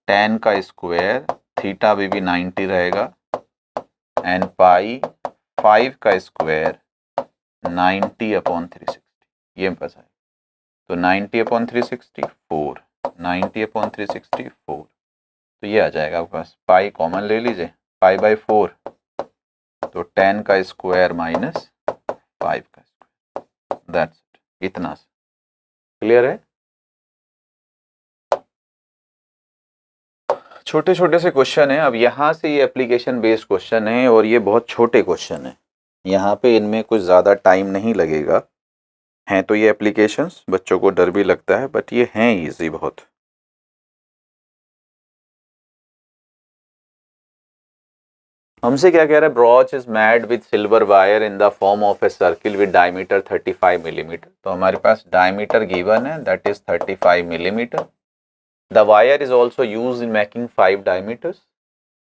10 का स्क्वायर, थीटा भी 90 रहेगा, एंड पाई 5 का स्क्वायर 90/360, ये पास आएगा। तो 90/360 4, 90/360 4, तो ये आ जाएगा आपके पास। पाई कॉमन ले लीजिए, पाई/4, तो 10 का स्क्वायर माइनस 5 का स्क्वायर, दैट्स इतना क्लियर है। छोटे छोटे से क्वेश्चन है। अब यहाँ से ये एप्लीकेशन बेस्ड क्वेश्चन है और ये बहुत छोटे क्वेश्चन है। यहाँ पे इनमें कुछ ज़्यादा टाइम नहीं लगेगा। हैं तो ये एप्लीकेशंस बच्चों को डर भी लगता है, बट ये हैं इजी बहुत। हमसे क्या कह रहा है, brooch is mad with silver wire in the form of a circle with diameter 35 millimetre. तो हमारे पास डायमीटर गिवन है, that is 35 millimetre. The wire is also use in making 5 diameters.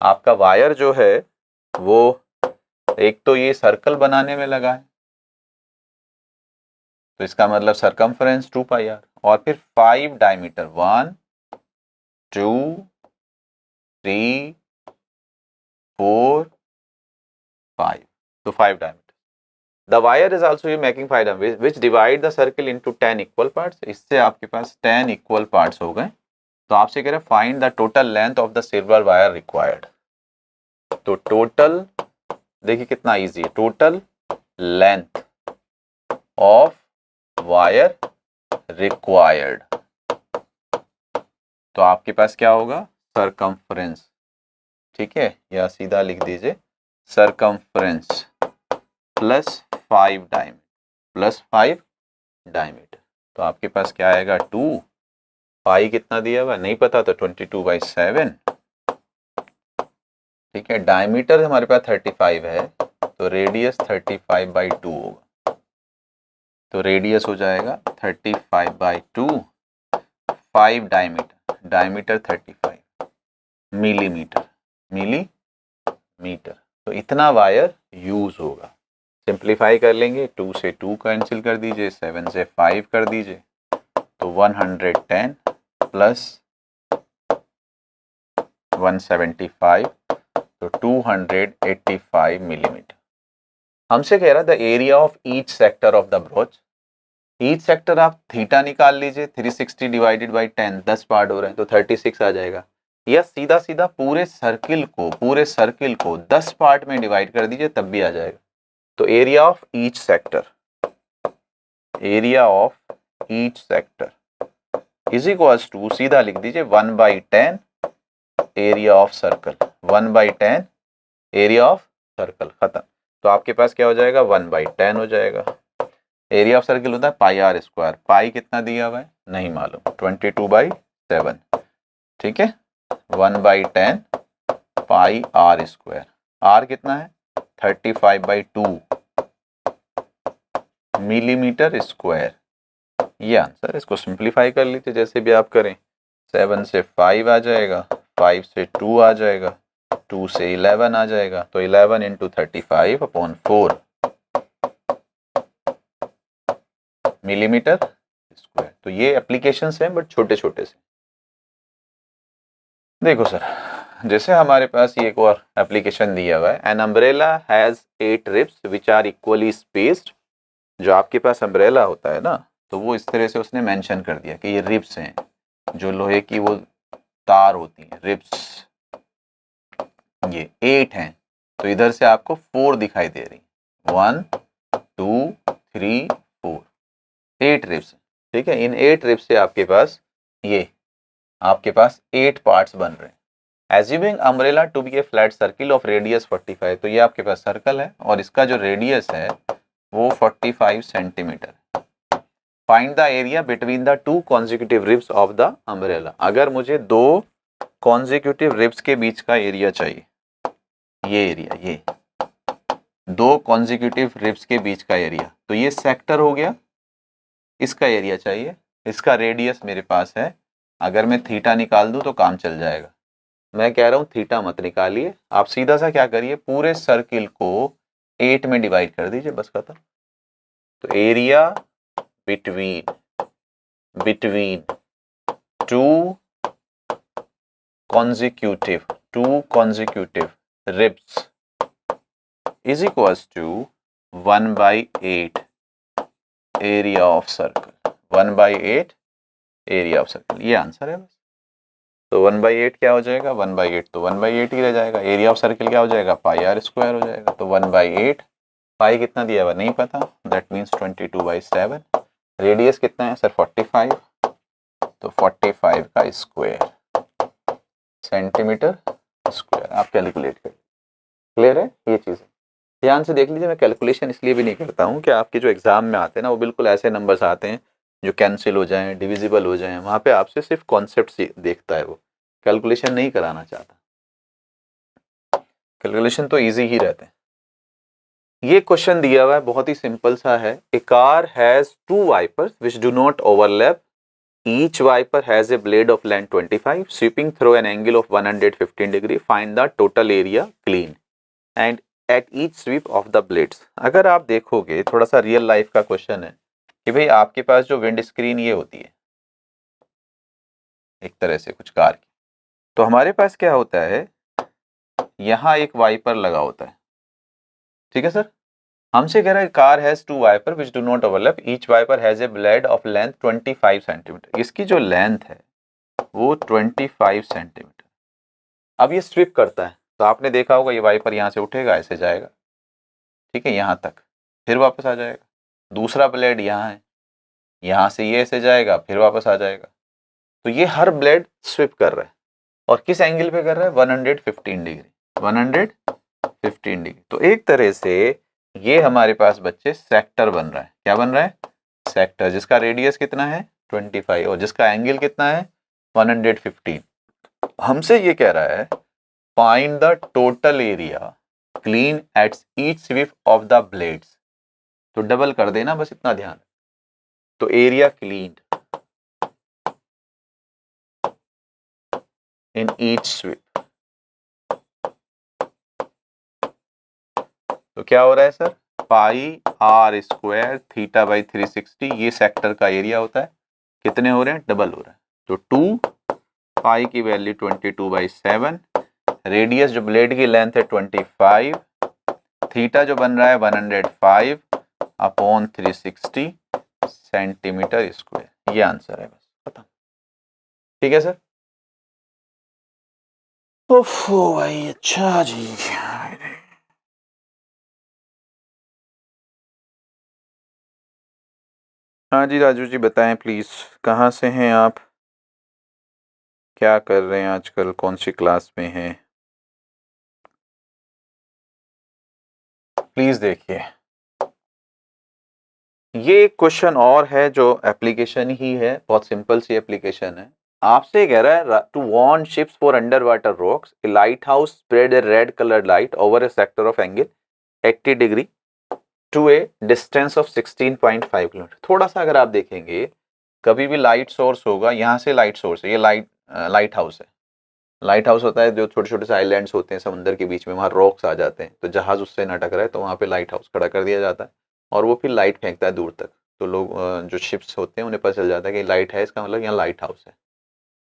आपका वायर जो है वो एक तो ये सर्कल बनाने में लगा है, तो इसका मतलब सरकमफ्रेंस 2 पाई आर, और फिर 5 डायमीटर 1 2 3 4 5, तो 5 diameter. The wire is also you making 5 diameters which divide the circle into 10 equal parts। इससे आपके पास 10 equal parts हो गए। तो आपसे कह रहे हैं find the total length of the silver wire required। तो total देखिए कितना इजी है, total length of wire required। तो आपके पास क्या होगा, circumference, ठीक है, या सीधा लिख दीजिए circumference plus 5 diameter plus 5 diameter. तो आपके पास क्या आएगा 2, पाई कितना दिया हुआ नहीं पता, तो 22/7, ठीक है। डायमीटर हमारे पास 35 है, तो रेडियस 35/2 होगा। तो रेडियस हो जाएगा 35/2, 5 डायमीटर, डायमीटर 35 मिलीमीटर, मिलीमीटर। तो इतना वायर यूज होगा। सिंप्लीफाई कर लेंगे, 2 से 2 कैंसिल कर दीजिए, 7 से 5 कर दीजिए, तो 110 प्लस 175, तो 285 मिलीमीटर। हमसे कह रहा था area of each sector of the brooch. Each sector आप थीटा निकाल लीजिए, 360 डिवाइडेड बाई 10, 10 पार्ट हो रहे हैं तो 36 आ जाएगा। या सीधा सीधा पूरे सर्किल को 10 पार्ट में डिवाइड कर दीजिए, तब भी आ जाएगा। तो area of each sector, area of each sector is equals to, सीधा लिख दीजिए 1/10 area of circle, 1/10 area of circle, खत्म। तो आपके पास क्या हो जाएगा, 1/10 हो जाएगा। एरिया ऑफ सर्कल होता है पाई आर स्क्वायर, पाई कितना दिया हुआ है नहीं मालूम, 22/7, ठीक है। 1/10 पाई आर स्क्वायर, आर कितना है 35/2 मिलीमीटर स्क्वायर, ये आंसर। इसको सिंप्लीफाई कर लीजिए जैसे भी आप करें, 7 से 5 आ जाएगा, 5 से 2 आ जाएगा, 2 से 11 आ जाएगा, तो 11 इंटू 35/4 मिलीमीटर स्क्वायर। तो ये एप्लीकेशंस हैं बट छोटे छोटे से। देखो सर, जैसे हमारे पास ये एक और एप्लीकेशन दिया हुआ है, an umbrella has 8 ribs which are equally spaced. जो आपके पास अम्ब्रेला होता है ना, तो वो इस तरह से उसने मेंशन कर दिया कि ये रिब्स हैं, जो लोहे की वो तार होती हैं, रिब्स ये 8 हैं। तो इधर से आपको 4 दिखाई दे रही, 1 2 3 4, 8 रिब्स, ठीक है। इन 8 रिब्स से आपके पास 8 पार्ट्स बन रहे हैं। Assuming umbrella to be a flat circle of radius 45, तो ये आपके पास सर्कल है और इसका जो रेडियस है वो 45 centimetre. Find the area between the 2 consecutive ribs of the umbrella. अगर मुझे 2 कॉन्जिक्यूटिव रिब्स के बीच का एरिया चाहिए, ये एरिया, ये 2 कॉन्जिक्यूटिव रिब्स के बीच का एरिया, तो ये सेक्टर हो गया, इसका एरिया चाहिए, इसका रेडियस मेरे पास है। अगर मैं थीटा निकाल दूं तो काम चल जाएगा। मैं कह रहा हूं थीटा मत निकालिए, आप सीधा सा क्या करिए, पूरे सर्किल को 8 में डिवाइड कर दीजिए, बस खत्म। तो area between 2 consecutive ribs is equals to 1/8 area of circle, 1/8 area of circle, ये आंसर है बस। तो 1/8 क्या हो जाएगा, 1/8 तो 1/8 ही रह जाएगा। एरिया ऑफ सर्कल क्या हो जाएगा, पाई आर स्क्वायर हो जाएगा। तो 1/8 पाई कितना दिया हुआ नहीं पता, दैट मीन्स 22/7। रेडियस कितना है सर 45, तो 45 का स्क्वायर सेंटीमीटर स्क्वायर आप कैलकुलेट करिए। क्लियर है ये चीज़? ध्यान से देख लीजिए, मैं कैलकुलेशन इसलिए भी नहीं करता हूँ कि आपके जो एग्जाम में आते हैं ना वो बिल्कुल ऐसे नंबर्स आते हैं जो कैंसिल हो जाएं, डिविजिबल हो जाएं, वहाँ पे आपसे सिर्फ कॉन्सेप्ट देखता है, वो कैलकुलेशन नहीं कराना चाहता। कैलकुलेशन तो इजी ही रहते हैं। ये क्वेश्चन दिया हुआ है, बहुत ही सिंपल सा है। A car has 2 wipers which do not overlap, each wiper has a blade of length 25 sweeping through an angle of 115 degree, find the total area clean and at each sweep of the blades. अगर आप देखोगे, थोड़ा सा real life का question है कि भाई आपके पास जो विंड स्क्रीन ये होती है एक तरह से कुछ कार की, तो हमारे पास क्या होता है, यहाँ एक वाइपर लगा होता है, ठीक है सर। हमसे कह रहा है car has 2 wiper which do not overlap, each wiper has a blade of length 25 centimetre. इसकी जो लेंथ है वो 25 सेंटीमीटर। अब ये स्विप करता है, तो आपने देखा होगा ये वाइपर यहाँ से उठेगा, ऐसे जाएगा, ठीक है, यहाँ तक, फिर वापस आ जाएगा। दूसरा ब्लेड यहाँ है, यहाँ से ये ऐसे जाएगा, फिर वापस आ जाएगा। तो ये हर ब्लेड स्विप कर रहा है, और किस एंगल पे कर रहा है, 115 डिग्री, 115 डिग्री। तो एक तरह से ये हमारे पास बच्चे सेक्टर बन रहा है। क्या बन रहा है? सेक्टर, जिसका रेडियस कितना है 25 और जिसका एंगल कितना है 115। हमसे ये कह रहा है find the total area clean at each sweep of the blades. तो डबल कर देना, बस इतना ध्यान। तो area clean in each sweep, तो क्या हो रहा है sir, pi are square theta by 360, ये सेक्टर का एरिया होता है। कितने हो रहे हैं, डबल हो रहा है। तो 2 पाई की वैल्यू 22/7, रेडियस जो ब्लेड की लेंथ है 25, थीटा जो बन रहा है 105 अपॉन 360 सेंटीमीटर स्क्वायर। ये आंसर है, बस खत्म। ठीक है सर। ओफो भाई, अच्छा जी। हाँ जी राजू जी बताएं प्लीज, कहाँ से हैं आप, क्या कर रहे हैं आजकल, कौन सी क्लास में हैं, प्लीज देखिए। ये एक क्वेश्चन और है जो एप्लीकेशन ही है, बहुत सिंपल सी एप्लीकेशन है। आपसे कह रहा है to warn ships for under water rocks, a light house spread a red coloured light over a sector of angle 80 degree to a distance of 16.5 kilometre. थोड़ा सा अगर आप देखेंगे, कभी भी लाइट सोर्स होगा, यहाँ से लाइट सोर्स है, ये लाइट हाउस है। लाइट हाउस होता है जो छोटे छोटे से आइलैंड्स होते हैं समुद्र के बीच में, वहाँ रॉक्स आ जाते हैं, तो जहाज उससे न टकराए तो वहाँ पे लाइट हाउस खड़ा कर दिया जाता है, और वो फिर लाइट फेंकता है दूर तक। तो लोग जो शिप्स होते हैं उन्हें पता चल जाता है कि लाइट है, इसका मतलब यहाँ लाइट हाउस है,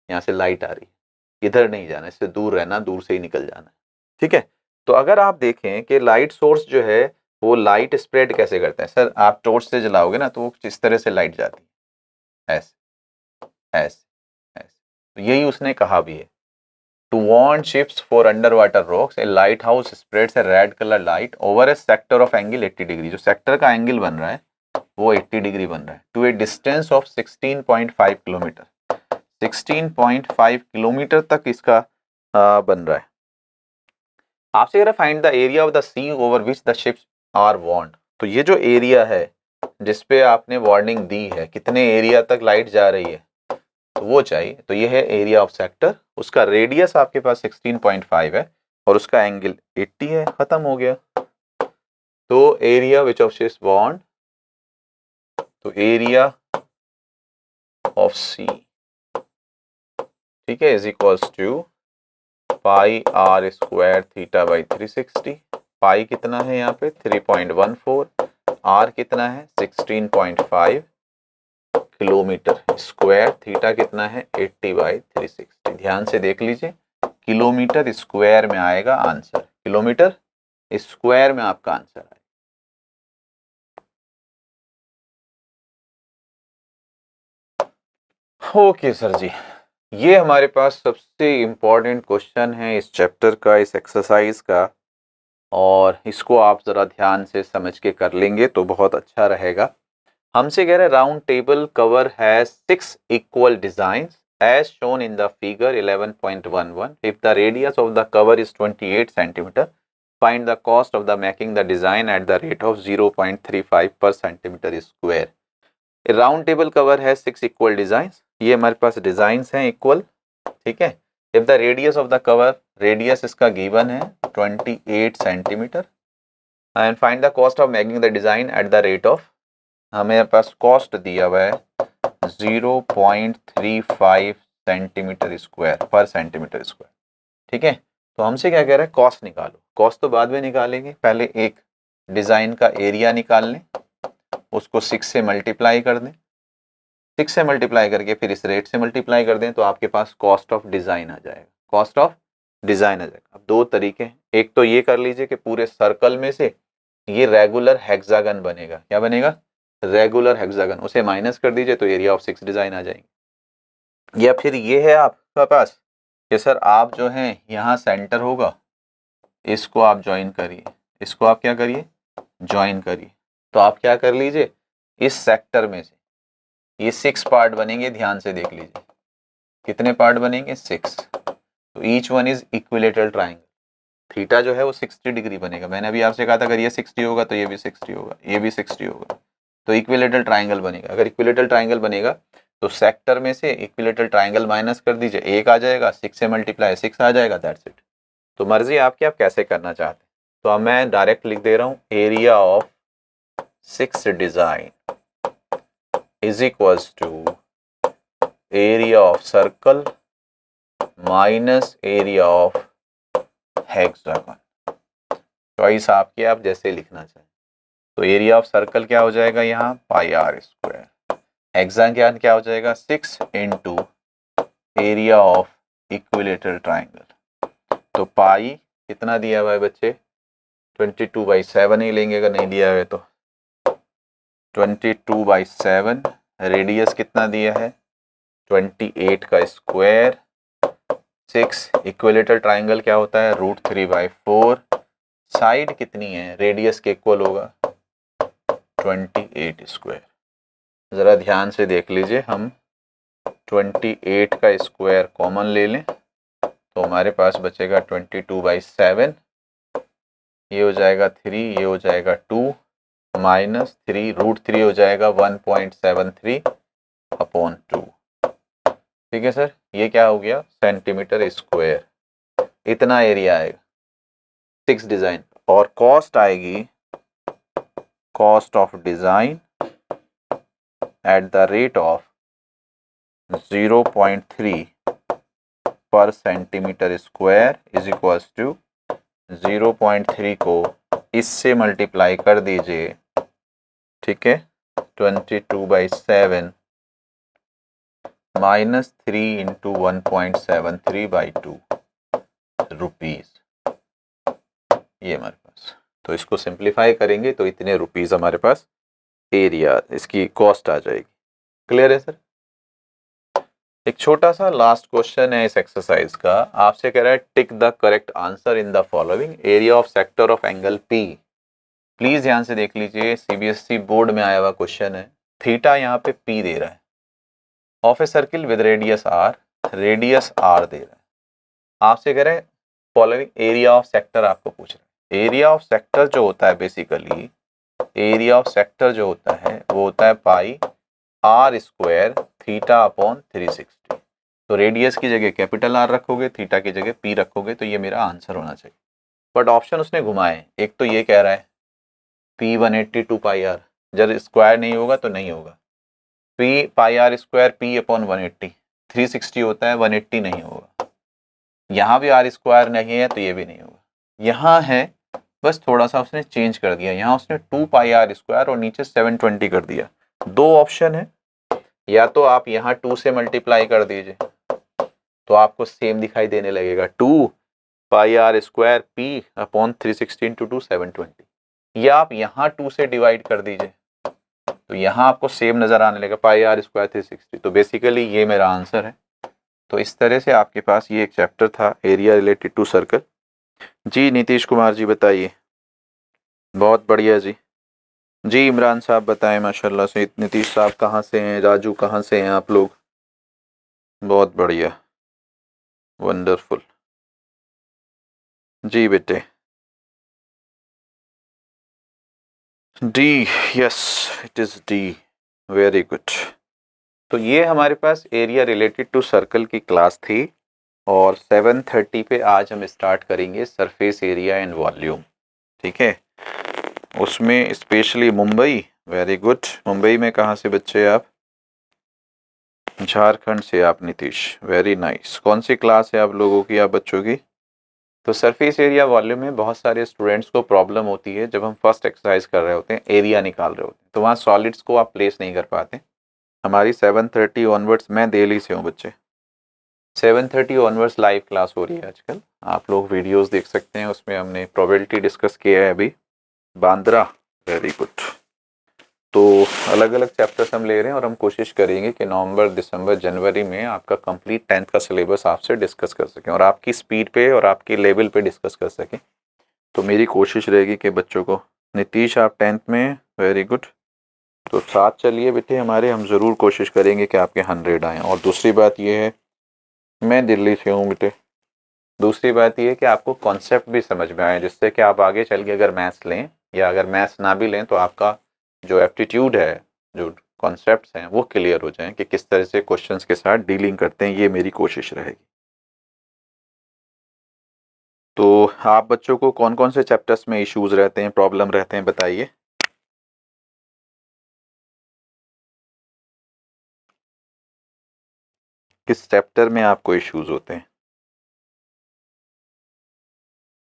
यहाँ से लाइट आ रही है, इधर नहीं जाना, इससे दूर रहना, दूर से ही निकल जाना है। ठीक है। तो अगर आप देखें कि लाइट सोर्स जो है वो लाइट स्प्रेड कैसे करते हैं, सर आप टॉर्च से जलाओगे ना तो वो इस तरह से लाइट जाती है, ऐसे ऐसे ऐसे। तो यही उसने कहा भी है, to warn ships for under water rocks, a light house spreads a red colour light over a sector of angle 80 degree. जो सेक्टर का एंगल बन रहा है वो 80 डिग्री बन रहा है, to a distance of 16.5 kilometre. 16.5 kilometre तक इसका बन रहा है। आपसे कह रहा है find the area of the sea over which the ships are warned. तो ये जो एरिया है जिसपे आपने वार्निंग दी है, कितने एरिया तक लाइट जा रही है, तो वो चाहिए। तो ये है एरिया ऑफ सेक्टर, उसका रेडियस आपके पास 16.5 है और उसका एंगल 80 है, खत्म हो गया। तो area which of ships warned, तो एरिया ऑफ सी, ठीक है, is equals to pi are square theta by 360। Pi कितना है यहाँ पे 3.14, आर कितना है 16.5 किलोमीटर स्क्वायर, थीटा कितना है 80/360। ध्यान से देख लीजिए, किलोमीटर स्क्वायर में आएगा आंसर, किलोमीटर स्क्वायर में आपका आंसर आएगा। ओके सर जी, ये हमारे पास सबसे इंपॉर्टेंट क्वेश्चन है इस चैप्टर का, इस एक्सरसाइज का, और इसको आप ज़रा ध्यान से समझ के कर लेंगे तो बहुत अच्छा रहेगा। हमसे कह रहे round table cover has 6 equal designs as shown in the figure 11.11. If the radius of the cover is 28 centimeter, find the cost of the making the design at the rate of 0.35 per centimeter square. A round table cover has 6 equal designs. ये हमारे पास designs हैं equal, ठीक है। If the radius of the cover, radius इसका given है 28 centimeter and find the cost of making the design at the rate of, हमें पास cost दिया हुआ है 0.35 सेंटीमीटर स्क्वायर पर सेंटीमीटर स्क्वायर, ठीक है। तो हमसे क्या कह रहा है, कॉस्ट निकालो। कॉस्ट तो बाद में निकालेंगे, पहले एक डिजाइन का एरिया निकाल लें, उसको 6 से मल्टीप्लाई कर दें, 6 से मल्टीप्लाई करके फिर इस रेट से मल्टीप्लाई कर दें तो आपके पास कॉस्ट ऑफ डिजाइन आ जाएगा। कॉस्ट ऑफ डिजाइन आ जाएगा। अब दो तरीके हैं, एक तो ये कर लीजिए कि पूरे सर्कल में से ये रेगुलर हेक्सागन बनेगा। क्या बनेगा, रेगुलर हेक्सागन, उसे माइनस कर दीजिए तो एरिया ऑफ 6 डिजाइन आ जाएंगे। या फिर ये है आपके पास कि सर आप जो है यहाँ सेंटर होगा, इसको आप ज्वाइन करिए, इसको आप क्या करिए, ज्वाइन करिए। तो आप क्या कर लीजिए, इस सेक्टर में से ये 6 पार्ट बनेंगे, ध्यान से देख लीजिए कितने पार्ट बनेंगे, 6। तो each one is equilateral triangle. Theta जो है वो 60 डिग्री बनेगा। मैंने अभी आपसे कहा था अगर ये 60 होगा तो ये भी 60 होगा, ये भी 60 होगा, तो इक्विलेटरल ट्राइंगल बनेगा। अगर इक्विलेटरल ट्राइंगल बनेगा तो सेक्टर में से इक्विलेटरल ट्राइंगल माइनस कर दीजिए, 1 आ जाएगा, 6 से मल्टीप्लाई 6 आ जाएगा, दैट्स इट। तो मर्जी आपकी, आप कैसे करना चाहते हैं। तो अब मैं डायरेक्ट लिख दे रहा हूँ, area of 6 design is equals to area of circle minus area of hexagon. Choice आपकी, आप जैसे लिखना चाहें। तो एरिया ऑफ सर्कल क्या हो जाएगा यहाँ, पाई आर स्क्वायर। हेक्सागन क्या हो जाएगा, 6 into area of equilateral triangle. तो पाई कितना दिया हुआ है बच्चे, 22/7 ही लेंगे अगर नहीं दिया हुआ है तो। 22/7, रेडियस कितना दिया है 28 का स्क्वायर, 6 इक्विलेटरल ट्राइंगल क्या होता है √3/4, साइड कितनी है, रेडियस के इक्वल होगा 28 स्क्वायर। ज़रा ध्यान से देख लीजिए, हम 28 का स्क्वायर कॉमन ले लें तो हमारे पास बचेगा 22/7, ये हो जाएगा 3, ये हो जाएगा 2 माइनस 3, √3 हो जाएगा 1.73/2। ठीक है सर, ये क्या हो गया, सेंटीमीटर स्क्वायर। इतना एरिया आएगा 6 डिजाइन। और कॉस्ट आएगी, cost of design at the rate of 0.3 per centimetre square is equals to 0.3 को इससे मल्टीप्लाई कर दीजिए, ठीक है, 22/7 माइनस 3 इंटू 1.73/2 रुपीज, ये हमारे पास। तो इसको सिंप्लीफाई करेंगे तो इतने रुपीज हमारे पास एरिया, इसकी कॉस्ट आ जाएगी। क्लियर है सर। एक छोटा सा लास्ट क्वेश्चन है इस एक्सरसाइज का, आपसे कह रहा है tick the correct answer in the following. Area of sector of angle P. Please ध्यान से देख लीजिए, सीबीएसई बोर्ड में आया हुआ क्वेश्चन है। थीटा यहाँ पे पी दे रहा है, of a circle with radius R, radius R दे रहा है। आपसे कह रहे हैं फॉलोइंग एरिया ऑफ सेक्टर, आपको पूछ रहे हैं। एरिया ऑफ सेक्टर जो होता है बेसिकली, एरिया ऑफ सेक्टर जो होता है वो होता है pi are square theta upon 360। तो रेडियस की जगह कैपिटल आर रखोगे, थीटा की जगह पी रखोगे, तो ये मेरा आंसर होना चाहिए। बट ऑप्शन उसने घुमाए, एक तो ये कह रहा है पी 182 पाई आर, जब स्क्वायर नहीं होगा तो नहीं होगा। P pi are square P upon 180, 360 होता है, 180 नहीं होगा। यहाँ भी आर स्क्वायर नहीं है तो ये भी नहीं होगा। यहाँ है बस थोड़ा सा उसने चेंज कर दिया, यहाँ उसने 2 पाई आर स्क्वायर और नीचे 720 कर दिया। दो ऑप्शन है, या तो आप यहाँ 2 से मल्टीप्लाई कर दीजिए तो आपको सेम दिखाई देने लगेगा, 2 pi are square P upon 360 into 2 720, या आप यहाँ 2 से डिवाइड कर दीजिए तो यहाँ आपको सेम नजर आने लगेगा, पाई आर स्क्वायर 360। तो बेसिकली ये मेरा आंसर है। तो इस तरह से आपके पास ये एक चैप्टर था, एरिया रिलेटेड टू सर्कल। जी नीतीश कुमार जी बताइए। बहुत बढ़िया जी। जी इमरान साहब बताएं, माशाल्लाह से। नीतीश साहब कहाँ से हैं, राजू कहाँ से हैं आप लोग? बहुत बढ़िया, वंडरफुल। जी बेटे। D, yes it is D, very good. तो ये हमारे पास एरिया रिलेटेड टू सर्कल की क्लास थी और 7:30 पे आज हम स्टार्ट करेंगे सरफेस एरिया एंड वॉल्यूम। ठीक है, उसमें specially Mumbai. Very good. Mumbai में कहाँ से बच्चे आप? झारखंड से आप नीतीश, वेरी नाइस। कौन सी क्लास है आप लोगों की, आप बच्चों की? तो सरफेस एरिया वॉल्यूम में बहुत सारे स्टूडेंट्स को प्रॉब्लम होती है जब हम फर्स्ट एक्सरसाइज कर रहे होते हैं, एरिया निकाल रहे होते हैं, तो वहाँ सॉलिड्स को आप प्लेस नहीं कर पाते। हमारी 7:30 ऑनवर्ड्स, मैं दिल्ली से हूँ बच्चे, 7:30 ऑनवर्ड्स लाइव क्लास हो रही है आजकल। आप लोग वीडियोस देख सकते हैं, उसमें हमने प्रोबेबिलिटी डिस्कस किया है अभी, बांद्रा। Very good. तो अलग अलग चैप्टर्स हम ले रहे हैं और हम कोशिश करेंगे कि नवंबर, दिसंबर, जनवरी में आपका कंप्लीट 10th का सिलेबस आपसे डिस्कस कर सकें और आपकी स्पीड पे और आपके लेवल पे डिस्कस कर सकें। तो मेरी कोशिश रहेगी कि बच्चों को, नीतीश आप 10th में, वेरी गुड। तो साथ चलिए बेटे हमारे, हम ज़रूर कोशिश करेंगे कि आपके 100 आएँ। और दूसरी बात ये है, मैं दिल्ली से हूँ बेटे। दूसरी बात ये है कि आपको कॉन्सेप्ट भी समझ में आए, जिससे कि आप आगे चल के अगर मैथ्स लें या अगर मैथ्स ना भी लें तो आपका जो एप्टीट्यूड है, जो कॉन्सेप्ट्स हैं, वो क्लियर हो जाएं कि किस तरह से क्वेश्चंस के साथ डीलिंग करते हैं। ये मेरी कोशिश रहेगी। तो आप बच्चों को कौन कौन से चैप्टर्स में इश्यूज रहते हैं, प्रॉब्लम रहते हैं, बताइए। किस चैप्टर में आपको इश्यूज होते हैं?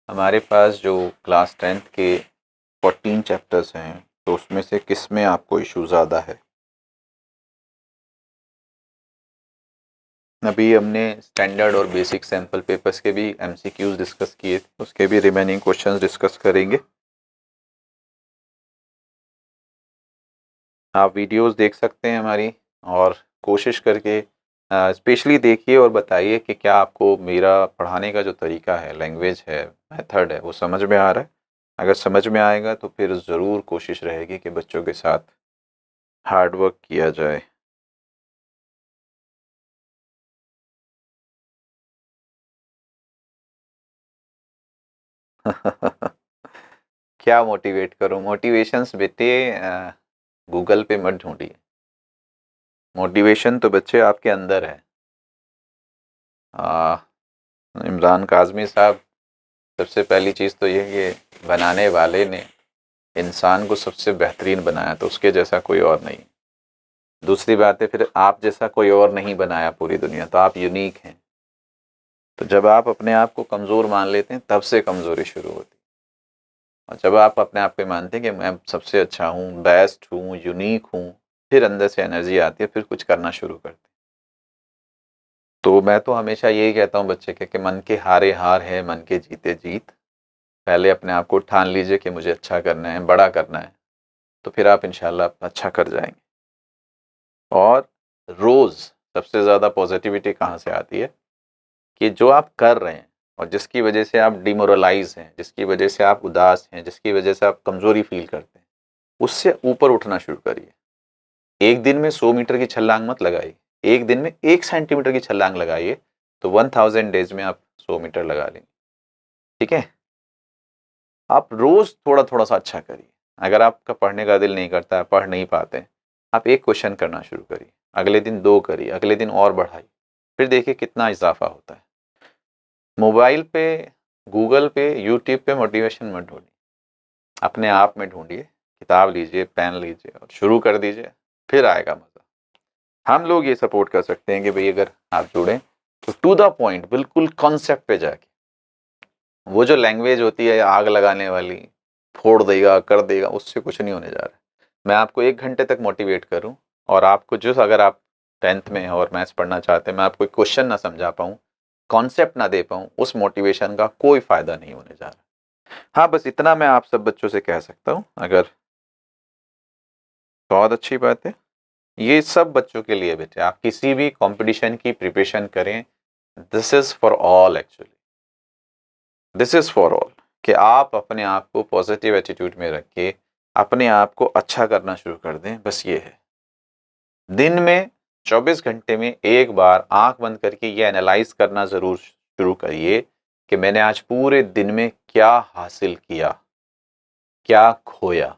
हमारे पास जो क्लास 10th के 14 चैप्टर्स हैं, तो उसमें से किस में आपको इशू ज़्यादा है? अभी हमने स्टैंडर्ड और बेसिक सैम्पल पेपर्स के भी एमसीक्यूज डिस्कस किए, उसके भी रिमेनिंग क्वेश्चंस डिस्कस करेंगे। आप वीडियोस देख सकते हैं हमारी, और कोशिश करके स्पेशली देखिए और बताइए कि क्या आपको मेरा पढ़ाने का जो तरीका है, लैंग्वेज है, मेथड है, वो समझ में आ रहा है। अगर समझ में आएगा तो फिर ज़रूर कोशिश रहेगी कि बच्चों के साथ हार्ड वर्क किया जाए। क्या मोटिवेट करूं? मोटिवेशंस बेटे गूगल पे मत ढूंढिए। मोटिवेशन तो बच्चे आपके अंदर है। आ, इमरान काज़मी साहब, सबसे पहली चीज़ तो ये कि बनाने वाले ने इंसान को सबसे बेहतरीन बनाया, तो उसके जैसा कोई और नहीं। दूसरी बात है, फिर आप जैसा कोई और नहीं बनाया पूरी दुनिया, तो आप यूनिक हैं। तो जब आप अपने आप को कमज़ोर मान लेते हैं, तब से कमज़ोरी शुरू होती है। और जब आप अपने आप को मानते हैं कि मैं सबसे अच्छा हूँ, बेस्ट हूँ, यूनिक हूँ, फिर अंदर से एनर्जी आती है, फिर कुछ करना शुरू करते हैं। तो मैं तो हमेशा यही कहता हूँ बच्चे के कि मन के हारे हार है, मन के जीते जीत। पहले अपने आप को ठान लीजिए कि मुझे अच्छा करना है, बड़ा करना है, तो फिर आप इंशाल्लाह अच्छा कर जाएंगे। और रोज़ सबसे ज़्यादा पॉजिटिविटी कहाँ से आती है कि जो आप कर रहे हैं और जिसकी वजह से आप डिमोरलाइज हैं, जिसकी वजह से आप उदास हैं, जिसकी वजह से आप कमज़ोरी फील करते हैं, उससे ऊपर उठना शुरू करिए। एक दिन में 100 मीटर की छलांग मत लगाइए, एक दिन में 1 सेंटीमीटर की छलांग लगाइए, तो 1000 डेज में आप 100 मीटर लगा लेंगे। ठीक है, आप रोज थोड़ा थोड़ा सा अच्छा करिए। अगर आपका पढ़ने का दिल नहीं करता, पढ़ नहीं पाते, आप एक क्वेश्चन करना शुरू करिए, अगले दिन 2 करिए, अगले दिन और बढ़ाइए, फिर देखिए कितना इजाफा होता है। मोबाइल पे, गूगल पे, यूट्यूब पे मोटिवेशन मत ढूंढिए, अपने आप में ढूंढिए। किताब लीजिए, पेन लीजिए और शुरू कर दीजिए, फिर आएगा मजा। हम लोग ये सपोर्ट कर सकते हैं कि भाई अगर आप जुड़ें तो टू द पॉइंट, बिल्कुल कॉन्सेप्ट पे जाके। वो जो लैंग्वेज होती है आग लगाने वाली, फोड़ देगा, कर देगा, उससे कुछ नहीं होने जा रहा है। मैं आपको 1 घंटे तक मोटिवेट करूं और आपको जो, अगर आप 10th में हैं और मैथ्स पढ़ना चाहते हैं, मैं आपको क्वेश्चन ना समझा पाऊँ, कॉन्सेप्ट ना दे पाऊँ, उस मोटिवेशन का कोई फ़ायदा नहीं होने जा रहा। हाँ, बस इतना मैं आप सब बच्चों से कह सकता हूँ। अगर बहुत अच्छी बात है, ये सब बच्चों के लिए बेटे, आप किसी भी कंपटीशन की प्रिपरेशन करें, this is for all actually, this is for all. कि आप अपने आप को पॉजिटिव एटीट्यूड में रख के अपने आप को अच्छा करना शुरू कर दें। बस ये है, दिन में 24 घंटे में एक बार आंख बंद करके ये एनालाइज करना ज़रूर शुरू करिए कि मैंने आज पूरे दिन में क्या हासिल किया, क्या खोया,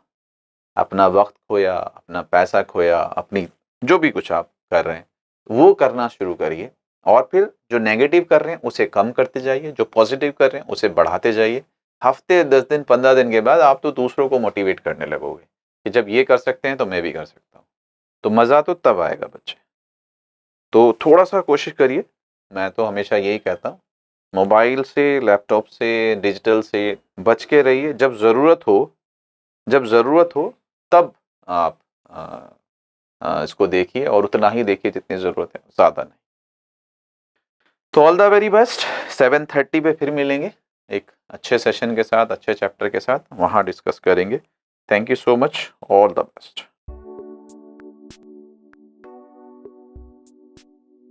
अपना वक्त खोया, अपना पैसा खोया, अपनी जो भी कुछ आप कर रहे हैं वो करना शुरू करिए। और फिर जो नेगेटिव कर रहे हैं उसे कम करते जाइए, जो पॉजिटिव कर रहे हैं उसे बढ़ाते जाइए। हफ्ते 10 दिन 15 दिन के बाद आप तो दूसरों को मोटिवेट करने लगोगे कि जब ये कर सकते हैं तो मैं भी कर सकता हूँ। तो मज़ा तो तब आएगा बच्चे। तो थोड़ा सा कोशिश करिए, मैं तो हमेशा यही कहता हूँ, मोबाइल से, लैपटॉप से, डिजिटल से बच के रहिए। जब ज़रूरत हो तब आप इसको देखिए, और उतना ही देखिए जितनी ज़रूरत है, ज़्यादा नहीं। तो ऑल द वेरी बेस्ट। 7:30 पे फिर मिलेंगे एक अच्छे सेशन के साथ, अच्छे चैप्टर के साथ, वहाँ डिस्कस करेंगे। Thank you so much, all the best.